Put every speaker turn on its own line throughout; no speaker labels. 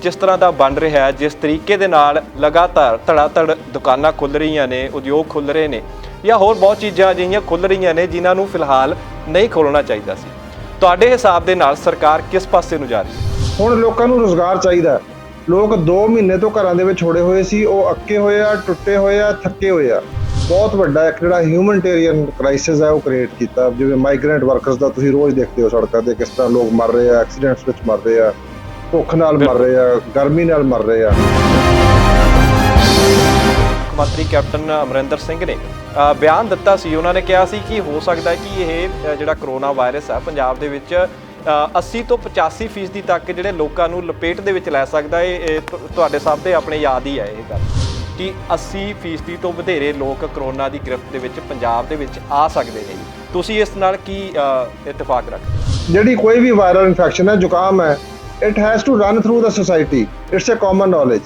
जिस तरह का बन रहा है, जिस तरीके दे नाल लगातार धड़ाधड़ दुकानां खुल रही ने, उद्योग खुल रहे हैं या होर बहुत चीज़ां अजिहियां खुल रही ने जिन्होंने फिलहाल नहीं खोलना चाहिए सी। तुहाडे हिसाब दे नाल सरकार किस पासे नूं जा रही है?
हुण लोकां नूं रोज़गार चाहीदा। लोग 2 महीने तो घरां दे विच छोड़े होए सी, ਉਹ ਅੱਕੇ ਹੋਏ ਆ, ਟੁੱਟੇ ਹੋਏ ਆ, ਥੱਕੇ ਹੋਏ ਆ। ਬਹੁਤ ਵੱਡਾ ਇੱਕ ਜਿਹੜਾ ਹਿਊਮਨਿਟੇਰੀਅਨ ਕ੍ਰਾਈਸਿਸ ਹੈ ਉਹ ਕ੍ਰੀਏਟ ਕੀਤਾ। ਜਿਵੇਂ ਮਾਈਗ੍ਰੈਂਟ ਵਰਕਰਸ ਦਾ ਤੁਸੀਂ ਰੋਜ਼ ਦੇਖਦੇ ਹੋ ਸੜਕਾਂ ਤੇ ਕਿਸ ਤਰ੍ਹਾਂ ਲੋਕ ਮਰ ਰਹੇ ਆ, ਐਕਸੀਡੈਂਟਸ ਵਿੱਚ ਮਰ ਰਹੇ ਆ, ਭੁੱਖ ਨਾਲ ਮਰ ਰਹੇ ਆ, ਗਰਮੀ ਨਾਲ ਮਰ ਰਹੇ ਆ।
ਮੰਤਰੀ ਕੈਪਟਨ ਅਮਰਿੰਦਰ ਸਿੰਘ ਨੇ ਬਿਆਨ ਦਿੱਤਾ ਸੀ। ਉਹਨਾਂ ਨੇ ਕਿਹਾ ਸੀ ਕਿ ਹੋ ਸਕਦਾ ਹੈ ਕਿ ਇਹ ਜਿਹੜਾ ਕਰੋਨਾ ਵਾਇਰਸ ਹੈ ਪੰਜਾਬ ਦੇ ਵਿੱਚ 80 ਤੋਂ 85% ਤੱਕ ਜਿਹੜੇ ਲੋਕਾਂ ਨੂੰ ਲਪੇਟ ਦੇ ਵਿੱਚ ਲੈ ਸਕਦਾ ਹੈ। ਤੁਹਾਡੇ ਸਭ ਦੇ ਆਪਣੇ ਯਾਦ ਹੀ ਹੈ ਇਹ ਗੱਲ ਕਿ 80% ਤੋਂ ਵਧੇਰੇ ਲੋਕ ਕਰੋਨਾ ਦੀ ਗ੍ਰਿਫਤ ਦੇ ਵਿੱਚ ਪੰਜਾਬ ਦੇ ਵਿੱਚ ਆ ਸਕਦੇ ਨੇ। ਤੁਸੀਂ ਇਸ ਨਾਲ ਕੀ ਇਤਫਾਕ ਰੱਖਦੇ?
ਜਿਹੜੀ ਕੋਈ ਵੀ ਵਾਇਰਲ ਇਨਫੈਕਸ਼ਨ ਹੈ, ਜ਼ੁਕਾਮ ਹੈ, it has to run through the society. It's a common knowledge.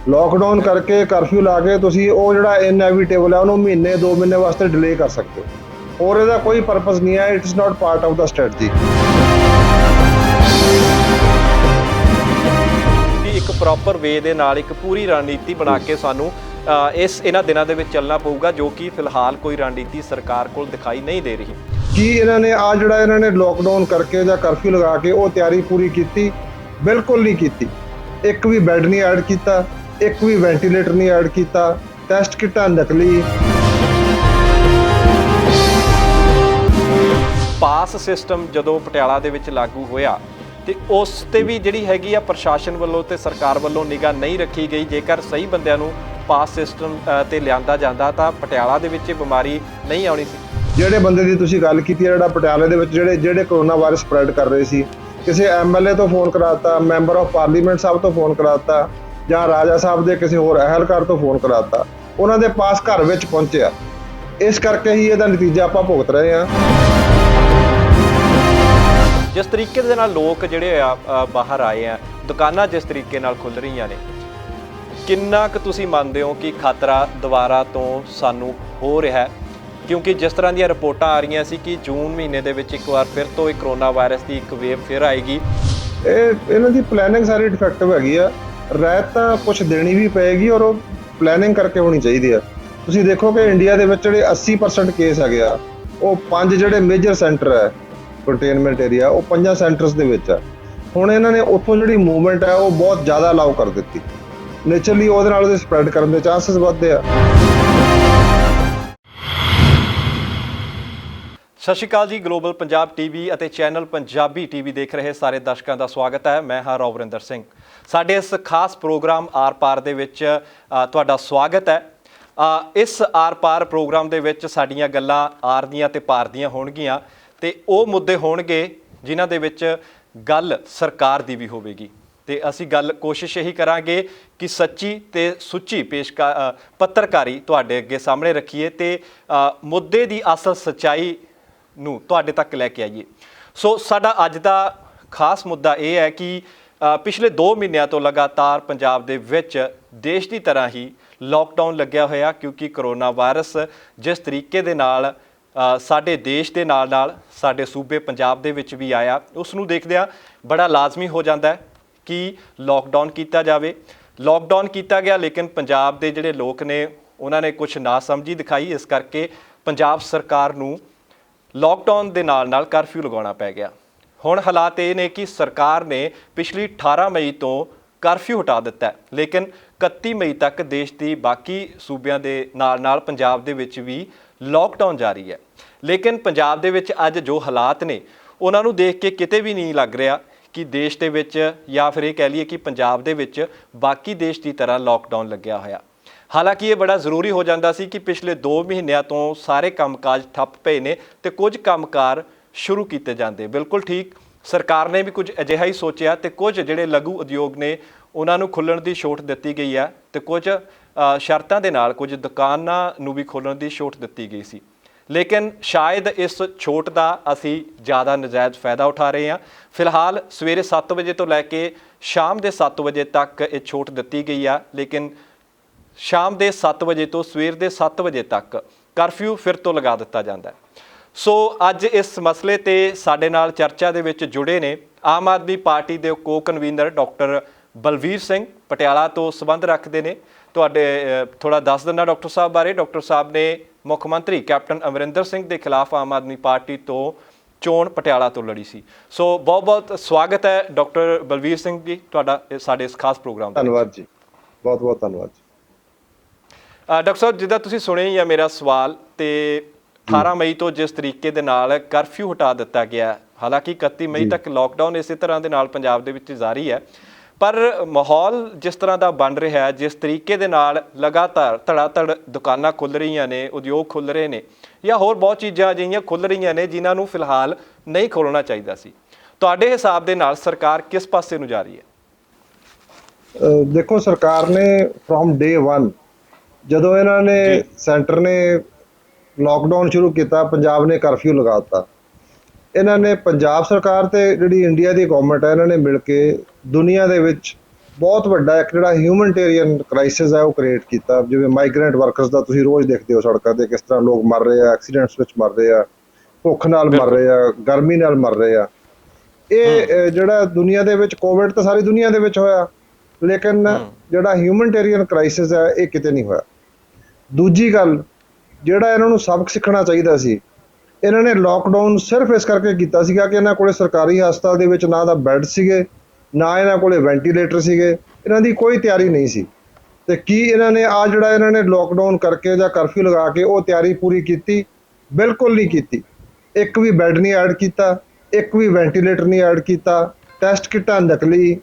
Lockdown ਕਰਕੇ ਕਰਫਿਊ ਲਾ ਕੇ ਤੁਸੀਂ ਉਹ ਜਿਹੜਾ ਇਨਐਵਿਟੇਬਲ ਹੈ ਉਹਨੂੰ ਮਹੀਨੇ 2 ਮਹੀਨੇ ਵਾਸਤੇ ਡਿਲੇ ਕਰ ਸਕਦੇ ਹੋ। ਹੋਰ ਇਹਦਾ ਕੋਈ ਪਰਪਸ ਨਹੀਂ ਹੈ। It's not part of the strategy.
ਇੱਕ ਪ੍ਰੋਪਰ ਵੇ ਦੇ ਨਾਲ ਇੱਕ ਪੂਰੀ ਰਣਨੀਤੀ ਬਣਾ ਕੇ ਸਾਨੂੰ ਇਹਨਾਂ ਦਿਨਾਂ ਦੇ ਵਿੱਚ ਚੱਲਣਾ ਪਊਗਾ, ਜੋ ਕਿ ਫਿਲਹਾਲ ਕੋਈ ਰਣਨੀਤੀ ਸਰਕਾਰ ਕੋਲ ਦਿਖਾਈ ਨਹੀਂ ਦੇ ਰਹੀ।
ਕੀ ਇਹਨਾਂ ਨੇ ਜਿਹੜਾ ਇਹਨਾਂ ਨੇ ਲੋਕਡਾਊਨ ਕਰਕੇ ਜਾਂ ਕਰਫਿਊ ਲਗਾ ਕੇ ਉਹ ਤਿਆਰੀ ਪੂਰੀ ਕੀਤੀ? ਬਿਲਕੁਲ ਨਹੀਂ ਕੀਤੀ। ਇੱਕ ਵੀ ਬੈੱਡ ਨਹੀਂ ਐਡ ਕੀਤਾ, ਇੱਕ ਵੀ ਵੈਂਟੀਲੇਟਰ ਨਹੀਂ ਐਡ ਕੀਤਾ, ਟੈਸਟ ਕਿੱਟਾਂ ਨਕਲੀ।
ਪਾਸ ਸਿਸਟਮ ਜਦੋਂ ਪਟਿਆਲਾ ਦੇ ਵਿੱਚ ਲਾਗੂ ਹੋਇਆ ਤੇ ਉਸ ਤੇ ਵੀ ਜਿਹੜੀ ਹੈਗੀ ਆ ਪ੍ਰਸ਼ਾਸਨ ਵੱਲੋਂ ਤੇ ਸਰਕਾਰ ਵੱਲੋਂ ਨਿਗਾਹ ਨਹੀਂ ਰੱਖੀ ਗਈ। ਜੇਕਰ ਸਹੀ ਬੰਦਿਆਂ ਨੂੰ ਪਾਸ ਸਿਸਟਮ ਤੇ ਲਿਆਂਦਾ ਜਾਂਦਾ ਤਾਂ ਪਟਿਆਲਾ ਦੇ ਵਿੱਚ ਇਹ ਬਿਮਾਰੀ ਨਹੀਂ ਆਉਣੀ ਸੀ। ਜਿਹੜੇ ਬੰਦੇ ਦੀ ਤੁਸੀਂ ਗੱਲ ਕੀਤੀ ਹੈ, ਜਿਹੜਾ ਪਟਿਆਲੇ ਦੇ ਵਿੱਚ ਜਿਹੜੇ ਕਰੋਨਾ ਵਾਇਰਸ ਸਪਰੈਡ ਕਰ ਰਹੇ ਸੀ, ਕਿਸੇ ਐਮਐਲਏ ਤੋਂ ਫੋਨ ਕਰਾਤਾ, ਮੈਂਬਰ ਆਫ ਪਾਰਲੀਮੈਂਟ ਸਾਹਿਬ ਤੋਂ ਫੋਨ ਕਰਾਤਾ ਜਾਂ ਰਾਜਾ ਸਾਹਿਬ ਦੇ ਕਿਸੇ ਹੋਰ ਅਹਿਲਕਾਰ ਤੋਂ ਫੋਨ ਕਰਾਤਾ, ਉਹਨਾਂ ਦੇ ਪਾਸ ਘਰ ਵਿੱਚ ਪਹੁੰਚਿਆ। ਇਸ ਕਰਕੇ ਹੀ ਇਹਦਾ ਨਤੀਜਾ ਆਪਾਂ ਭੁਗਤ ਰਹੇ ਹਾਂ। ਜਿਸ ਤਰੀਕੇ ਦੇ ਨਾਲ ਲੋਕ ਜਿਹੜੇ ਆ ਬਾਹਰ ਆਏ ਆ, ਦੁਕਾਨਾਂ ਜਿਸ ਤਰੀਕੇ ਨਾਲ ਖੁੱਲ ਰਹੀਆਂ ਨੇ, ਕਿੰਨਾ ਕੁ ਤੁਸੀਂ ਮੰਨਦੇ ਹੋ ਕਿ ਖਤਰਾ ਦੁਬਾਰਾ ਤੋਂ ਸਾਨੂੰ ਹੋ ਰਿਹਾ ਹੈ? ਕਿਉਂਕਿ ਜਿਸ ਤਰ੍ਹਾਂ ਦੀਆਂ ਰਿਪੋਰਟਾਂ ਆ ਰਹੀਆਂ ਸੀ ਕਿ ਜੂਨ ਮਹੀਨੇ ਦੇ ਵਿੱਚ ਇੱਕ ਵਾਰ ਫਿਰ ਤੋਂ ਇਹ ਕਰੋਨਾ ਵਾਇਰਸ ਦੀ ਇੱਕ ਵੇਵ ਫਿਰ ਆਏਗੀ।
ਇਹਨਾਂ ਦੀ ਪਲੈਨਿੰਗ ਸਾਰੀ ਡਿਫੈਕਟਿਵ ਹੈਗੀ ਆ। ਰਾਇਤ ਤਾਂ ਕੁਛ ਦੇਣੀ ਵੀ ਪਏਗੀ ਔਰ ਉਹ ਪਲੈਨਿੰਗ ਕਰਕੇ ਹੋਣੀ ਚਾਹੀਦੀ ਆ। ਤੁਸੀਂ ਦੇਖੋ ਕਿ ਇੰਡੀਆ ਦੇ ਵਿੱਚ ਜਿਹੜੇ 80% ਕੇਸ ਹੈਗੇ ਆ, ਉਹ 5 ਜਿਹੜੇ ਮੇਜਰ ਸੈਂਟਰ ਹੈ ਕੰਟੇਨਮੈਂਟ ਏਰੀਆ, ਉਹ 5 ਸੈਂਟਰਸ ਦੇ ਵਿੱਚ ਆ। ਹੁਣ ਇਹਨਾਂ ਨੇ ਉੱਥੋਂ ਜਿਹੜੀ ਮੂਵਮੈਂਟ ਹੈ ਉਹ ਬਹੁਤ ਜ਼ਿਆਦਾ ਅਲਾਉ ਕਰ ਦਿੱਤੀ। ਨੇਚਰਲੀ ਉਹਦੇ ਨਾਲ ਉਹਦੇ ਸਪਰੈਡ ਕਰਨ ਦੇ ਚਾਂਸਸ ਵੱਧਦੇ ਆ।
ਸਤਿ ਸ਼੍ਰੀ ਅਕਾਲ ਜੀ। ਗਲੋਬਲ ਪੰਜਾਬ ਟੀਵੀ ਅਤੇ ਚੈਨਲ ਪੰਜਾਬੀ ਟੀਵੀ ਦੇਖ ਰਹੇ ਸਾਰੇ ਦਰਸ਼ਕਾਂ ਦਾ ਸਵਾਗਤ ਹੈ। ਮੈਂ ਹਾਂ ਰਵਿੰਦਰ ਸਿੰਘ। ਸਾਡੇ ਇਸ ਖਾਸ ਪ੍ਰੋਗਰਾਮ ਆਰ ਪਾਰ ਦੇ ਵਿੱਚ ਤੁਹਾਡਾ ਸਵਾਗਤ ਹੈ। ਇਸ ਆਰ ਪਾਰ ਪ੍ਰੋਗਰਾਮ ਦੇ ਵਿੱਚ ਸਾਡੀਆਂ ਗੱਲਾਂ ਆਰ ਦੀਆਂ ਤੇ ਪਾਰ ਦੀਆਂ ਹੋਣਗੀਆਂ ਤੇ ਉਹ ਮੁੱਦੇ ਹੋਣਗੇ ਜਿਨ੍ਹਾਂ ਦੇ ਵਿੱਚ ਗੱਲ ਸਰਕਾਰ ਦੀ ਵੀ ਹੋਵੇਗੀ ਤੇ ਅਸੀਂ ਗੱਲ ਕੋਸ਼ਿਸ਼ ਇਹੀ ਕਰਾਂਗੇ ਕਿ ਸੱਚੀ ਤੇ ਸੁੱਚੀ ਪੱਤਰਕਾਰੀ ਤੁਹਾਡੇ ਅੱਗੇ ਸਾਹਮਣੇ ਰੱਖੀਏ ਤੇ ਮੁੱਦੇ ਦੀ ਅਸਲ ਸੱਚਾਈ ਨੂੰ ਤੁਹਾਡੇ ਤੱਕ ਲੈ ਕੇ ਆਈਏ। ਸੋ ਸਾਡਾ ਅੱਜ ਦਾ ਖਾਸ ਮੁੱਦਾ ਇਹ ਹੈ ਕਿ ਪਿਛਲੇ 2 ਮਹੀਨਿਆਂ ਤੋਂ ਲਗਾਤਾਰ ਪੰਜਾਬ ਦੇ ਵਿੱਚ ਦੇਸ਼ ਦੀ ਤਰ੍ਹਾਂ ਹੀ ਲੋਕਡਾਊਨ ਲੱਗਿਆ ਹੋਇਆ, ਕਿਉਂਕਿ ਕਰੋਨਾ ਵਾਇਰਸ ਜਿਸ ਤਰੀਕੇ ਦੇ ਨਾਲ ਸਾਡੇ ਦੇਸ਼ ਦੇ ਨਾਲ ਸਾਡੇ ਸੂਬੇ ਪੰਜਾਬ ਦੇ ਵਿੱਚ ਵੀ ਆਇਆ, ਉਸ ਨੂੰ ਦੇਖਦਿਆਂ ਬੜਾ ਲਾਜ਼ਮੀ ਹੋ ਜਾਂਦਾ ਹੈ ਕਿ ਲੋਕਡਾਊਨ ਕੀਤਾ ਜਾਵੇ। ਲੋਕਡਾਊਨ ਕੀਤਾ ਗਿਆ, ਲੇਕਿਨ ਪੰਜਾਬ ਦੇ ਜਿਹੜੇ ਲੋਕ ਨੇ ਉਹਨਾਂ ਨੇ ਕੁਝ ਨਾ ਸਮਝੀ ਦਿਖਾਈ। ਇਸ ਕਰਕੇ ਪੰਜਾਬ ਸਰਕਾਰ ਨੂੰ ਲੋਕਡਾਊਨ ਦੇ ਨਾਲ ਕਰਫਿਊ ਲਗਾਉਣਾ ਪੈ ਗਿਆ। ਹੁਣ ਹਾਲਾਤ ਇਹ ਨੇ ਕਿ ਸਰਕਾਰ ਨੇ ਪਿਛਲੀ 18 ਮਈ ਤੋਂ ਕਰਫਿਊ ਹਟਾ ਦਿੱਤਾ, ਲੇਕਿਨ 31 ਮਈ ਤੱਕ ਦੇਸ਼ ਦੀ ਬਾਕੀ ਸੂਬਿਆਂ ਦੇ ਨਾਲ ਪੰਜਾਬ ਦੇ ਵਿੱਚ ਵੀ ਲੋਕਡਾਊਨ ਜਾਰੀ ਹੈ। ਲੇਕਿਨ ਪੰਜਾਬ ਦੇ ਵਿੱਚ ਅੱਜ ਜੋ ਹਾਲਾਤ ਨੇ ਉਹਨਾਂ ਨੂੰ ਦੇਖ ਕੇ ਕਿਤੇ ਵੀ ਨਹੀਂ ਲੱਗ ਰਿਹਾ ਕਿ ਦੇਸ਼ ਦੇ ਵਿੱਚ ਜਾਂ ਫਿਰ ਇਹ ਕਹਿ ਲਈਏ ਕਿ ਪੰਜਾਬ ਦੇ ਵਿੱਚ ਬਾਕੀ ਦੇਸ਼ ਦੀ ਤਰ੍ਹਾਂ ਲੋਕਡਾਊਨ ਲੱਗਿਆ ਹੋਇਆ। ਹਾਲਾਂਕਿ ਇਹ ਬੜਾ ਜ਼ਰੂਰੀ ਹੋ ਜਾਂਦਾ ਸੀ ਕਿ ਪਿਛਲੇ 2 ਮਹੀਨਿਆਂ ਤੋਂ ਸਾਰੇ ਕੰਮਕਾਜ ਠੱਪ ਪਏ ਨੇ ਤੇ ਕੁਝ ਕੰਮਕਾਰ ਸ਼ੁਰੂ ਕੀਤੇ ਜਾਂਦੇ। ਬਿਲਕੁਲ ਠੀਕ, ਸਰਕਾਰ ਨੇ ਵੀ ਕੁਝ ਅਜਿਹਾ ਹੀ ਸੋਚਿਆ ਤੇ ਕੁਝ ਜਿਹੜੇ ਲਘੂ ਉਦਯੋਗ ਨੇ ਉਹਨਾਂ ਨੂੰ ਖੁੱਲ੍ਹਣ ਦੀ ਛੋਟ ਦਿੱਤੀ ਗਈ ਹੈ ਤੇ ਕੁਝ ਸ਼ਰਤਾਂ ਦੇ ਨਾਲ ਕੁਝ ਦੁਕਾਨਾਂ ਨੂੰ ਵੀ ਖੋਲ੍ਹਣ ਦੀ ਛੋਟ ਦਿੱਤੀ ਗਈ ਸੀ। ਲੇਕਿਨ ਸ਼ਾਇਦ ਇਸ ਛੋਟ ਦਾ ਅਸੀਂ ਜ਼ਿਆਦਾ ਨਜਾਇਜ਼ ਫਾਇਦਾ ਉਠਾ ਰਹੇ ਹਾਂ। ਫਿਲਹਾਲ ਸਵੇਰੇ 7 ਵਜੇ ਤੋਂ ਲੈ ਕੇ ਸ਼ਾਮ ਦੇ 7 ਵਜੇ ਤੱਕ ਇਹ ਛੋਟ ਦਿੱਤੀ ਗਈ ਆ, ਲੇਕਿਨ ਸ਼ਾਮ ਦੇ 7 ਵਜੇ ਤੋਂ ਸਵੇਰ ਦੇ 7 ਵਜੇ ਤੱਕ ਕਰਫਿਊ ਫਿਰ ਤੋਂ ਲਗਾ ਦਿੱਤਾ ਜਾਂਦਾ ਹੈ। ਸੋ ਅੱਜ ਇਸ ਮਸਲੇ ਤੇ ਸਾਡੇ ਨਾਲ ਚਰਚਾ ਦੇ ਵਿੱਚ ਜੁੜੇ ਨੇ ਆਮ ਆਦਮੀ ਪਾਰਟੀ ਦੇ ਕੋ ਕਨਵੀਨਰ ਡਾਕਟਰ ਬਲਵੀਰ ਸਿੰਘ ਪਟਿਆਲਾ ਤੋਂ ਸੰਬੰਧ ਰੱਖਦੇ ਨੇ। ਤੁਹਾਡੇ ਥੋੜਾ ਦੱਸ ਦਿੰਦਾ ਡਾਕਟਰ ਸਾਹਿਬ ਬਾਰੇ। ਡਾਕਟਰ ਸਾਹਿਬ ਨੇ ਮੁੱਖ ਮੰਤਰੀ ਕੈਪਟਨ ਅਮਰਿੰਦਰ ਸਿੰਘ ਦੇ ਖਿਲਾਫ ਆਮ ਆਦਮੀ ਪਾਰਟੀ ਤੋਂ ਚੋਣ ਪਟਿਆਲਾ ਤੋਂ ਲੜੀ ਸੀ। ਸੋ ਬਹੁਤ ਬਹੁਤ ਸਵਾਗਤ ਹੈ ਡਾਕਟਰ ਬਲਵੀਰ ਸਿੰਘ ਜੀ ਤੁਹਾਡਾ ਸਾਡੇ ਇਸ ਖਾਸ ਪ੍ਰੋਗਰਾਮ ਦਾ।
ਧੰਨਵਾਦ ਜੀ, ਬਹੁਤ ਬਹੁਤ ਧੰਨਵਾਦ।
ਡਾਕਟਰ ਸਾਹਿਬ, ਜਿੱਦਾਂ ਤੁਸੀਂ ਸੁਣਿਆ ਹੀ ਆ ਮੇਰਾ ਸਵਾਲ, ਤੇ 18 ਮਈ ਤੋਂ ਜਿਸ ਤਰੀਕੇ ਦੇ ਨਾਲ ਕਰਫਿਊ ਹਟਾ ਦਿੱਤਾ ਗਿਆ, ਹਾਲਾਂਕਿ 31 ਮਈ ਤੱਕ ਲੋਕਡਾਊਨ ਇਸੇ ਤਰ੍ਹਾਂ ਦੇ ਨਾਲ ਪੰਜਾਬ ਦੇ ਵਿੱਚ ਜਾਰੀ ਹੈ, ਪਰ ਮਾਹੌਲ ਜਿਸ ਤਰ੍ਹਾਂ ਦਾ ਬਣ ਰਿਹਾ ਹੈ, ਜਿਸ ਤਰੀਕੇ ਦੇ ਨਾਲ ਲਗਾਤਾਰ ਧੜਾ-ਧੜ ਦੁਕਾਨਾਂ ਖੁੱਲ੍ਹ ਰਹੀਆਂ ਨੇ, ਉਦਯੋਗ ਖੁੱਲ੍ਹ ਰਹੇ ਨੇ, ਜਾਂ ਹੋਰ ਬਹੁਤ ਚੀਜ਼ਾਂ ਅਜਿਹੀਆਂ ਖੁੱਲ੍ਹ ਰਹੀਆਂ ਨੇ ਜਿਨ੍ਹਾਂ ਨੂੰ ਫਿਲਹਾਲ ਨਹੀਂ ਖੋਲ੍ਹਣਾ ਚਾਹੀਦਾ ਸੀ, ਤੁਹਾਡੇ ਹਿਸਾਬ ਦੇ ਨਾਲ ਸਰਕਾਰ ਕਿਸ ਪਾਸੇ ਨੂੰ ਜਾ ਰਹੀ ਹੈ?
ਦੇਖੋ, ਸਰਕਾਰ ਨੇ ਫਰੋਮ ਡੇ 1 ਜਦੋਂ ਇਹਨਾਂ ਨੇ ਸੈਂਟਰ ਨੇ ਲਾਕਡਾਊਨ ਸ਼ੁਰੂ ਕੀਤਾ, ਪੰਜਾਬ ਨੇ ਕਰਫਿਊ ਲਗਾ ਦਿੱਤਾ। ਇਹਨਾਂ ਨੇ ਪੰਜਾਬ ਸਰਕਾਰ ਤੇ ਜਿਹੜੀ ਇੰਡੀਆ ਦੀ ਗਵਰਨਮੈਂਟ ਹੈ, ਇਹਨਾਂ ਨੇ ਮਿਲ ਕੇ ਦੁਨੀਆ ਦੇ ਵਿੱਚ ਬਹੁਤ ਵੱਡਾ ਇੱਕ ਜਿਹੜਾ ਹਿਊਮਨਿਟੇਰੀਅਨ ਕ੍ਰਾਈਸਿਸ ਹੈ ਉਹ ਕ੍ਰੀਏਟ ਕੀਤਾ। ਜਿਵੇਂ ਮਾਈਗ੍ਰੈਂਟ ਵਰਕਰਸ ਦਾ ਤੁਸੀਂ ਰੋਜ਼ ਦੇਖਦੇ ਹੋ ਸੜਕਾਂ ਤੇ ਕਿਸ ਤਰ੍ਹਾਂ ਲੋਕ ਮਰ ਰਹੇ ਆ, ਐਕਸੀਡੈਂਟਸ ਵਿੱਚ ਮਰ ਰਹੇ ਆ, ਭੁੱਖ ਨਾਲ ਮਰ ਰਹੇ ਆ, ਗਰਮੀ ਨਾਲ ਮਰ ਰਹੇ ਆ। ਇਹ ਜਿਹੜਾ ਦੁਨੀਆ ਦੇ ਵਿੱਚ ਕੋਵਿਡ ਤਾਂ ਸਾਰੀ ਦੁਨੀਆ ਦੇ ਵਿੱਚ ਹੋਇਆ, ਲੇਕਿਨ ਜਿਹੜਾ ਹਿਊਮਨਿਟੇਰੀਅਨ ਕ੍ਰਾਈਸਿਸ ਹੈ ਇਹ ਕਿਤੇ ਨਹੀਂ ਹੋਇਆ। ਦੂਜੀ ਗੱਲ, ਜਿਹੜਾ ਇਹਨਾਂ ਨੂੰ ਸਬਕ ਸਿੱਖਣਾ ਚਾਹੀਦਾ ਸੀ, ਇਹਨਾਂ ਨੇ ਲਾਕਡਾਊਨ ਸਿਰਫ ਇਸ ਕਰਕੇ ਕੀਤਾ ਸੀਗਾ ਕਿ ਇਹਨਾਂ ਕੋਲੇ ਸਰਕਾਰੀ ਹਸਪਤਾਲ ਦੇ ਵਿੱਚ ਨਾ ਤਾਂ ਬੈੱਡ ਸੀਗੇ, ਨਾ ਇਹਨਾਂ ਕੋਲੇ ਵੈਂਟੀਲੇਟਰ ਸੀਗੇ, ਇਹਨਾਂ ਦੀ ਕੋਈ ਤਿਆਰੀ ਨਹੀਂ ਸੀ। ਤੇ ਕੀ ਇਹਨਾਂ ਨੇ ਜਿਹੜਾ ਇਹਨਾਂ ਨੇ ਲਾਕਡਾਊਨ ਕਰਕੇ ਜਾਂ ਕਰਫਿਊ ਲਗਾ ਕੇ ਉਹ ਤਿਆਰੀ ਪੂਰੀ ਕੀਤੀ? ਬਿਲਕੁਲ ਨਹੀਂ ਕੀਤੀ। ਇੱਕ ਵੀ ਬੈੱਡ ਨਹੀਂ ਐਡ ਕੀਤਾ, ਇੱਕ ਵੀ ਵੈਂਟੀਲੇਟਰ ਨਹੀਂ ਐਡ ਕੀਤਾ, ਟੈਸਟ ਕਿੱਟਾਂ ਨਕਲੀ।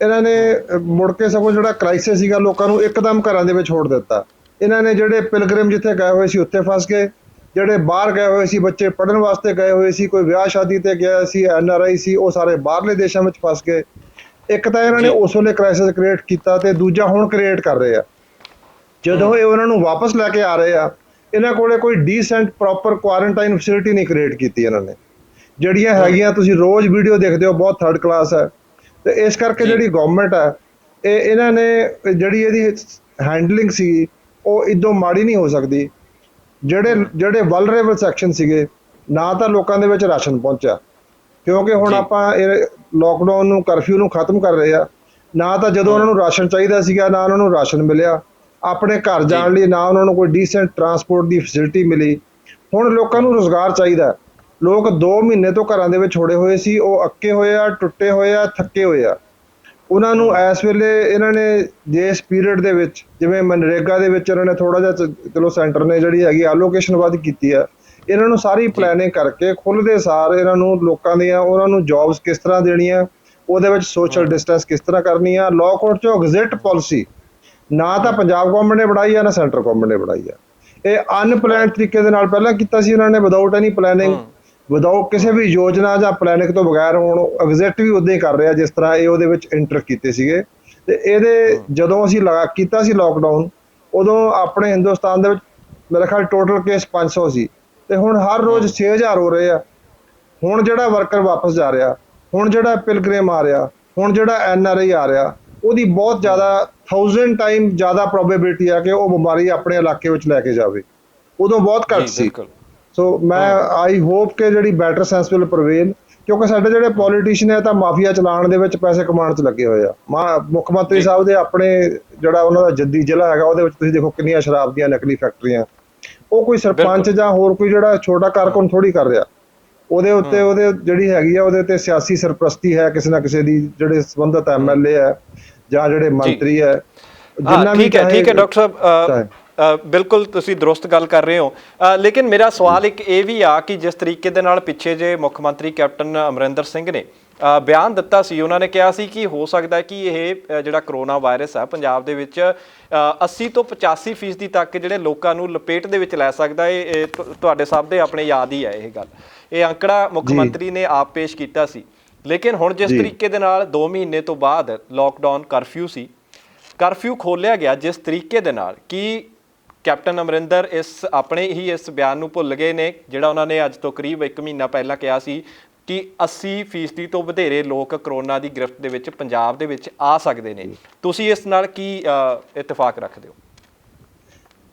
ਇਹਨਾਂ ਨੇ ਮੁੜ ਕੇ ਸਗੋਂ ਜਿਹੜਾ ਕ੍ਰਾਈਸਿਸ ਸੀਗਾ ਲੋਕਾਂ ਨੂੰ ਇੱਕਦਮ ਘਰਾਂ ਦੇ ਵਿੱਚ ਛੋੜ ਦਿੱਤਾ। ਇਹਨਾਂ ਨੇ ਜਿਹੜੇ ਪਿਲਗ੍ਰਿਮ ਜਿੱਥੇ ਗਏ ਹੋਏ ਸੀ ਉੱਥੇ ਫਸ ਗਏ, ਜਿਹੜੇ ਬਾਹਰ ਗਏ ਹੋਏ ਸੀ, ਬੱਚੇ ਪੜ੍ਹਨ ਵਾਸਤੇ ਗਏ ਹੋਏ ਸੀ, ਕੋਈ ਵਿਆਹ ਸ਼ਾਦੀ ਤੇ ਗਿਆ ਸੀ, NRI ਸੀ, ਉਹ ਸਾਰੇ ਬਾਹਰਲੇ ਦੇਸ਼ਾਂ ਵਿੱਚ ਫਸ ਗਏ। ਇੱਕ ਤਾਂ ਇਹਨਾਂ ਨੇ ਉਸ ਵੇਲੇ ਕ੍ਰਾਈਸਿਸ ਕ੍ਰੀਏਟ ਕੀਤਾ, ਤੇ ਦੂਜਾ ਹੁਣ ਕ੍ਰੀਏਟ ਕਰ ਰਹੇ ਆ। ਜਦੋਂ ਇਹ ਉਹਨਾਂ ਨੂੰ ਵਾਪਸ ਲੈ ਕੇ ਆ ਰਹੇ ਆ, ਇਹਨਾਂ ਕੋਲੇ ਕੋਈ ਡੀਸੈਂਟ ਪ੍ਰੋਪਰ ਕੁਆਰੰਟਾਈਨ ਫੈਸਿਲਿਟੀ ਨਹੀਂ ਕ੍ਰੀਏਟ ਕੀਤੀ ਇਹਨਾਂ ਨੇ। ਜਿਹੜੀਆਂ ਹੈਗੀਆਂ ਤੁਸੀਂ ਰੋਜ਼ ਵੀਡੀਓ ਦੇਖਦੇ ਹੋ, ਬਹੁਤ ਥਰਡ ਕਲਾਸ ਹੈ। ਤੇ ਇਸ ਕਰਕੇ ਜਿਹੜੀ ਗਵਰਨਮੈਂਟ ਹੈ ਇਹਨਾਂ ਨੇ ਜਿਹੜੀ ਇਹਦੀ ਹੈਂਡਲਿੰਗ ਸੀ ਉਹ ਇੱਦੋਂ ਮਾੜੀ ਨਹੀਂ ਹੋ ਸਕਦੀ। ਜਿਹੜੇ ਵਲਨਰੇਬਲ ਸੈਕਸ਼ਨ ਸੀਗੇ, ਨਾ ਤਾਂ ਲੋਕਾਂ ਦੇ ਵਿੱਚ ਰਾਸ਼ਨ ਪਹੁੰਚਿਆ, ਕਿਉਂਕਿ ਹੁਣ ਆਪਾਂ ਇਹ ਲਾਕਡਾਊਨ ਨੂੰ, ਕਰਫਿਊ ਨੂੰ ਖਤਮ ਕਰ ਰਹੇ ਆ, ਨਾ ਤਾਂ ਜਦੋਂ ਉਹਨਾਂ ਨੂੰ ਰਾਸ਼ਨ ਚਾਹੀਦਾ ਸੀਗਾ ਨਾ ਉਹਨਾਂ ਨੂੰ ਰਾਸ਼ਨ ਮਿਲਿਆ, ਆਪਣੇ ਘਰ ਜਾਣ ਲਈ ਨਾ ਉਹਨਾਂ ਨੂੰ ਕੋਈ ਡੀਸੈਂਟ ਟਰਾਂਸਪੋਰਟ ਦੀ ਫੈਸਿਲਿਟੀ ਮਿਲੀ। ਹੁਣ ਲੋਕਾਂ ਨੂੰ ਰੁਜ਼ਗਾਰ ਚਾਹੀਦਾ। ਲੋਕ 2 ਮਹੀਨੇ ਤੋਂ ਘਰਾਂ ਦੇ ਵਿੱਚ ਛੋੜੇ ਹੋਏ ਸੀ, ਉਹ ਅੱਕੇ ਹੋਏ ਆ, ਟੁੱਟੇ ਹੋਏ ਆ, ਥੱਕੇ ਹੋਏ ਆ। ਉਹਨਾਂ ਨੂੰ ਇਸ ਵੇਲੇ ਇਹਨਾਂ ਨੇ ਇਸ ਪੀਰੀਅਡ ਦੇ ਵਿੱਚ, ਜਿਵੇਂ ਮਨਰੇਗਾ ਦੇ ਵਿੱਚ ਇਹਨਾਂ ਨੇ ਥੋੜ੍ਹਾ ਜਿਹਾ ਚਲੋ ਸੈਂਟਰ ਨੇ ਜਿਹੜੀ ਹੈਗੀ ਐਲੋਕੇਸ਼ਨ ਵੱਧ ਕੀਤੀ ਆ, ਇਹਨਾਂ ਨੂੰ ਸਾਰੀ ਪਲੈਨਿੰਗ ਕਰਕੇ ਖੁੱਲ੍ਹਦੇ ਸਾਰ ਇਹਨਾਂ ਨੂੰ ਲੋਕਾਂ ਦੀਆਂ ਉਹਨਾਂ ਨੂੰ ਜੌਬਸ ਕਿਸ ਤਰ੍ਹਾਂ ਦੇਣੀਆਂ, ਉਹਦੇ ਵਿੱਚ ਸੋਸ਼ਲ ਡਿਸਟੈਂਸ ਕਿਸ ਤਰ੍ਹਾਂ ਕਰਨੀ ਆ। ਲਾਕਆਊਟ 'ਚੋਂ ਐਗਜ਼ਿਟ ਪਾਲਿਸੀ ਨਾ ਤਾਂ ਪੰਜਾਬ ਗਵਰਨਮੈਂਟ ਨੇ ਬਣਾਈ ਆ, ਨਾ ਸੈਂਟਰ ਗਵਰਨਮੈਂਟ ਨੇ ਬਣਾਈ ਆ। ਇਹ ਅਨਪਲੈਨਡ ਤਰੀਕੇ ਦੇ ਨਾਲ ਪਹਿਲਾਂ ਕੀਤਾ ਸੀ ਇਹਨਾਂ ਨੇ, ਵਿਦਆਊਟ ਐਨੀ ਪਲੈਨਿੰਗ, ਵਿਦਆਊਟ ਕਿਸੇ ਵੀ ਯੋਜਨਾ ਜਾਂ ਪਲੈਨਿੰਗ ਤੋਂ ਬਗੈਰ। ਹੁਣ ਐਗਜ਼ਿਟ ਵੀ ਉਦਾਂ ਹੀ ਕਰ ਰਿਹਾ ਜਿਸ ਤਰ੍ਹਾਂ ਇਹ ਉਹਦੇ ਵਿੱਚ ਇੰਟਰ ਕੀਤੇ ਸੀਗੇ। ਤੇ ਇਹਦੇ ਜਦੋਂ ਅਸੀਂ ਕੀਤਾ ਸੀ ਲਾਕਡਾਊਨ, ਉਦੋਂ ਆਪਣੇ ਹਿੰਦੁਸਤਾਨ ਦੇ ਵਿੱਚ ਮੇਰੇ ਖਿਆਲ ਟੋਟਲ ਕੇਸ 500 ਸੀ, ਤੇ ਹੁਣ ਹਰ ਰੋਜ਼ 6000 ਹੋ ਰਹੇ ਆ। ਹੁਣ ਜਿਹੜਾ ਵਰਕਰ ਵਾਪਸ ਜਾ ਰਿਹਾ, ਹੁਣ ਜਿਹੜਾ ਪਿਲਗ੍ਰਿਮ ਆ ਰਿਹਾ, ਹੁਣ ਜਿਹੜਾ NRI ਆ ਰਿਹਾ, ਉਹਦੀ ਬਹੁਤ ਜ਼ਿਆਦਾ 1000 ਟਾਈਮ ਜ਼ਿਆਦਾ ਪ੍ਰੋਬੇਬਿਲਿਟੀ ਆ ਕਿ ਉਹ ਬਿਮਾਰੀ ਆਪਣੇ ਇਲਾਕੇ ਵਿੱਚ ਲੈ ਕੇ ਜਾਵੇ। ਉਦੋਂ ਬਹੁਤ ਘੱਟ ਸੀ। ਸੋ ਮੈਂ ਆਈ ਹੋਪ ਕਿ ਜਿਹੜੀ ਬੈਟਰ ਸੈਂਸ ਵਿਲ ਪ੍ਰਵੇਲ, ਕਿਉਂਕਿ ਸਾਡੇ ਜਿਹੜੇ ਪੋਲੀਟੀਸ਼ੀਅਨ ਹੈ ਤਾਂ ਮਾਫੀਆ ਚਲਾਉਣ ਦੇ ਵਿੱਚ, ਪੈਸੇ ਕਮਾਉਣ 'ਚ ਲੱਗੇ ਹੋਏ ਆ। ਮੁੱਖ ਮੰਤਰੀ ਸਾਹਿਬ ਦੇ ਆਪਣੇ ਜਿਹੜਾ ਉਹਨਾਂ ਦਾ ਜੱਦੀ ਜ਼ਿਲ੍ਹਾ ਹੈਗਾ, ਉਹਦੇ ਵਿੱਚ ਤੁਸੀਂ ਦੇਖੋ ਕਿੰਨੀਆਂ ਸ਼ਰਾਬ ਦੀਆਂ ਨਕਲੀ ਫੈਕਟਰੀਆਂ। ਉਹ ਕੋਈ ਸਰਪੰਚ ਜਾਂ ਹੋਰ ਕੋਈ ਜਿਹੜਾ ਛੋਟਾ ਕਾਰਕੁਨ ਥੋੜ੍ਹੀ ਕਰ ਰਿਹਾ। ਉਹਦੇ ਉੱਤੇ ਉਹਦੇ ਜਿਹੜੀ ਹੈਗੀ ਆ, ਉਹਦੇ ਉੱਤੇ ਸਿਆਸੀ ਸਰਪ੍ਰਸਤੀ ਹੈ ਕਿਸੇ ਨਾ ਕਿਸੇ ਦੀ, ਜਿਹੜੇ ਸੰਬੰਧਿਤ MLA ਹੈ ਜਾਂ ਜਿਹੜੇ ਮੰਤਰੀ ਹੈ, ਜਿੰਨਾ ਵੀ।
ਠੀਕ ਹੈ ਡਾਕਟਰ ਸਾਹਿਬ, ਬਿਲਕੁਲ ਤੁਸੀਂ ਦਰੁਸਤ ਗੱਲ ਕਰ ਰਹੇ ਹੋ। ਲੇਕਿਨ ਮੇਰਾ ਸਵਾਲ ਇੱਕ ਇਹ ਵੀ ਆ ਕਿ ਜਿਸ ਤਰੀਕੇ ਦੇ ਨਾਲ ਪਿੱਛੇ ਜੇ ਮੁੱਖ ਮੰਤਰੀ ਕੈਪਟਨ ਅਮਰਿੰਦਰ ਸਿੰਘ ਨੇ ਬਿਆਨ ਦਿੱਤਾ ਸੀ, ਉਹਨਾਂ ਨੇ ਕਿਹਾ ਸੀ ਕਿ ਹੋ ਸਕਦਾ ਹੈ ਕਿ ਇਹ ਜਿਹੜਾ ਕਰੋਨਾ ਵਾਇਰਸ ਹੈ ਪੰਜਾਬ ਦੇ ਵਿੱਚ 80 ਤੋਂ 85% ਤੱਕ ਜਿਹੜੇ ਲੋਕਾਂ ਨੂੰ ਲਪੇਟ ਦੇ ਵਿੱਚ ਲੈ ਸਕਦਾ। ਇਹ ਤੁਹਾਡੇ ਸਭ ਦੇ ਆਪਣੇ ਯਾਦ ਹੀ ਹੈ ਇਹ ਗੱਲ। ਇਹ ਅੰਕੜਾ ਮੁੱਖ ਮੰਤਰੀ ਨੇ ਆਪ ਪੇਸ਼ ਕੀਤਾ ਸੀ। ਲੇਕਿਨ ਹੁਣ ਜਿਸ ਤਰੀਕੇ ਦੇ ਨਾਲ 2 ਮਹੀਨੇ ਤੋਂ ਬਾਅਦ ਲਾਕਡਾਊਨ ਕਰਫਿਊ ਸੀ, ਕਰਫਿਊ ਖੋਲ੍ਹਿਆ ਗਿਆ ਜਿਸ ਤਰੀਕੇ ਦੇ ਨਾਲ, ਕਿ ਕੈਪਟਨ ਅਮਰਿੰਦਰ ਆਪਣੇ ਹੀ ਇਸ ਬਿਆਨ ਨੂੰ ਭੁੱਲ ਗਏ ਨੇ ਜਿਹੜਾ ਉਹਨਾਂ ਨੇ ਅੱਜ ਤੋਂ ਕਰੀਬ 1 ਮਹੀਨਾ ਪਹਿਲਾਂ ਕਿਹਾ ਸੀ ਕਿ 80% ਤੋਂ ਵਧੇਰੇ ਲੋਕ ਕਰੋਨਾ ਦੀ ਗ੍ਰਿਫਤ ਦੇ ਵਿੱਚ ਪੰਜਾਬ ਦੇ ਵਿੱਚ ਆ ਸਕਦੇ ਨੇ। ਤੁਸੀਂ ਇਸ ਨਾਲ ਕੀ ਇਤਫਾਕ ਰੱਖਦੇ ਹੋ?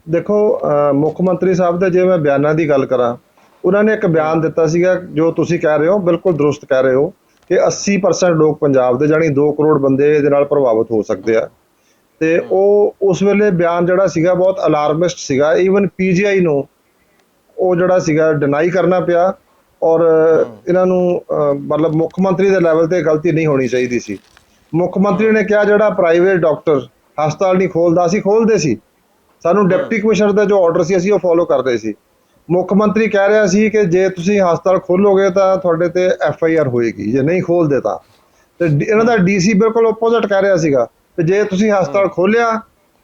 ਦੇਖੋ, ਮੁੱਖ ਮੰਤਰੀ ਸਾਹਿਬ ਦੇ ਜੇ ਮੈਂ ਬਿਆਨਾਂ ਦੀ ਗੱਲ ਕਰਾਂ, ਉਹਨਾਂ ਨੇ ਇੱਕ ਬਿਆਨ ਦਿੱਤਾ ਸੀਗਾ ਜੋ ਤੁਸੀਂ ਕਹਿ ਰਹੇ ਹੋ, ਬਿਲਕੁਲ ਦਰੁਸਤ ਕਹਿ ਰਹੇ ਹੋ, ਕਿ 80% ਲੋਕ ਪੰਜਾਬ ਦੇ ਜਾਣੀ 2 ਕਰੋੜ ਬੰਦੇ ਇਹਦੇ ਨਾਲ ਪ੍ਰਭਾਵਿਤ ਹੋ ਸਕਦੇ ਆ। ਤੇ ਉਹ ਉਸ ਵੇਲੇ ਬਿਆਨ ਜਿਹੜਾ ਸੀਗਾ ਬਹੁਤ ਅਲਾਰਮਿਸਟ ਸੀਗਾ। ਈਵਨ ਪੀਜੀਆਈ ਨੂੰ ਉਹ ਜਿਹੜਾ ਸੀਗਾ ਡਿਨਾਈ ਕਰਨਾ ਪਿਆ ਔਰ ਇਹਨਾਂ ਨੂੰ ਮਤਲਬ ਮੁੱਖ ਮੰਤਰੀ ਦੇ ਲੈਵਲ ਤੇ ਗਲਤੀ ਨਹੀਂ ਹੋਣੀ ਚਾਹੀਦੀ ਸੀ। ਮੁੱਖ ਮੰਤਰੀ ਨੇ ਕਿਹਾ ਜਿਹੜਾ ਪ੍ਰਾਈਵੇਟ ਡਾਕਟਰ ਹਸਪਤਾਲ ਨਹੀਂ ਖੋਲਦਾ, ਅਸੀਂ ਖੋਲਦੇ ਸੀ। ਸਾਨੂੰ ਡਿਪਟੀ ਕਮਿਸ਼ਨਰ ਦਾ ਜੋ ਆਰਡਰ ਸੀ ਅਸੀਂ ਉਹ ਫੋਲੋ ਕਰਦੇ ਸੀ। ਮੁੱਖ ਮੰਤਰੀ ਕਹਿ ਰਿਹਾ ਸੀ ਕਿ ਜੇ ਤੁਸੀਂ ਹਸਪਤਾਲ ਖੋਲੋਗੇ ਤਾਂ ਤੁਹਾਡੇ ਤੇ FIR ਹੋਏਗੀ, ਜੇ ਨਹੀਂ ਖੋਲਦੇ ਤਾਂ। ਤੇ ਇਹਨਾਂ ਦਾ DC ਬਿਲਕੁਲ ਆਪੋਜ਼ਿਟ ਕਹਿ ਰਿਹਾ ਸੀਗਾ ਕਿ ਜੇ ਤੁਸੀਂ ਹਸਪਤਾਲ ਖੋਲਿਆ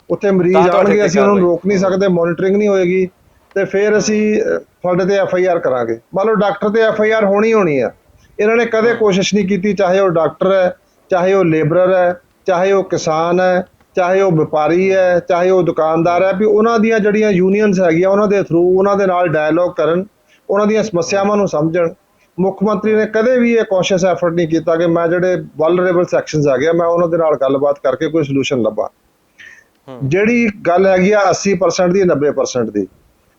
ਉੱਥੇ ਮਰੀਜ਼ ਆਉਣਗੇ, ਅਸੀਂ ਉਹਨਾਂ ਨੂੰ ਰੋਕ ਨਹੀਂ ਸਕਦੇ, ਮੋਨੀਟਰਿੰਗ ਨਹੀਂ ਹੋਏਗੀ ਤੇ ਫਿਰ ਅਸੀਂ ਤੁਹਾਡੇ ਤੇ FIR ਕਰਾਂਗੇ। ਮੰਨ ਲਓ ਡਾਕਟਰ ਤੇ FIR ਹੋਣੀ ਆ। ਇਹਨਾਂ ਨੇ ਕਦੇ ਕੋਸ਼ਿਸ਼ ਨਹੀਂ ਕੀਤੀ, ਚਾਹੇ ਉਹ ਡਾਕਟਰ ਹੈ, ਚਾਹੇ ਉਹ ਲੇਬਰਰ ਹੈ, ਚਾਹੇ ਉਹ ਕਿਸਾਨ ਹੈ, ਚਾਹੇ ਉਹ ਵਪਾਰੀ ਹੈ, ਚਾਹੇ ਉਹ ਦੁਕਾਨਦਾਰ ਹੈ, ਵੀ ਉਹਨਾਂ ਦੀਆਂ ਜਿਹੜੀਆਂ ਯੂਨੀਅਨਸ ਹੈਗੀਆਂ ਉਹਨਾਂ ਦੇ ਥਰੂ ਉਹਨਾਂ ਦੇ ਨਾਲ ਡਾਇਲੋਗ ਕਰਨ, ਉਹਨਾਂ ਦੀਆਂ ਸਮੱਸਿਆਵਾਂ ਨੂੰ ਸਮਝਣ। ਮੁੱਖ ਮੰਤਰੀ ਨੇ ਕਦੇ ਵੀ ਇਹ ਕੋਸ਼ਿਸ਼ ਐਫਰਟ ਨਹੀਂ ਕੀਤਾ ਕਿ ਮੈਂ ਜਿਹੜੇ ਵਲਨਰੇਬਲ ਸੈਕਸ਼ਨਸ ਹੈਗੇ ਮੈਂ ਉਹਨਾਂ ਦੇ ਨਾਲ ਗੱਲਬਾਤ ਕਰਕੇ ਕੋਈ ਸੋਲੂਸ਼ਨ ਲੱਭਾਂ। ਜਿਹੜੀ ਗੱਲ ਹੈਗੀ ਆ 80% ਦੀ 90% ਦੀ,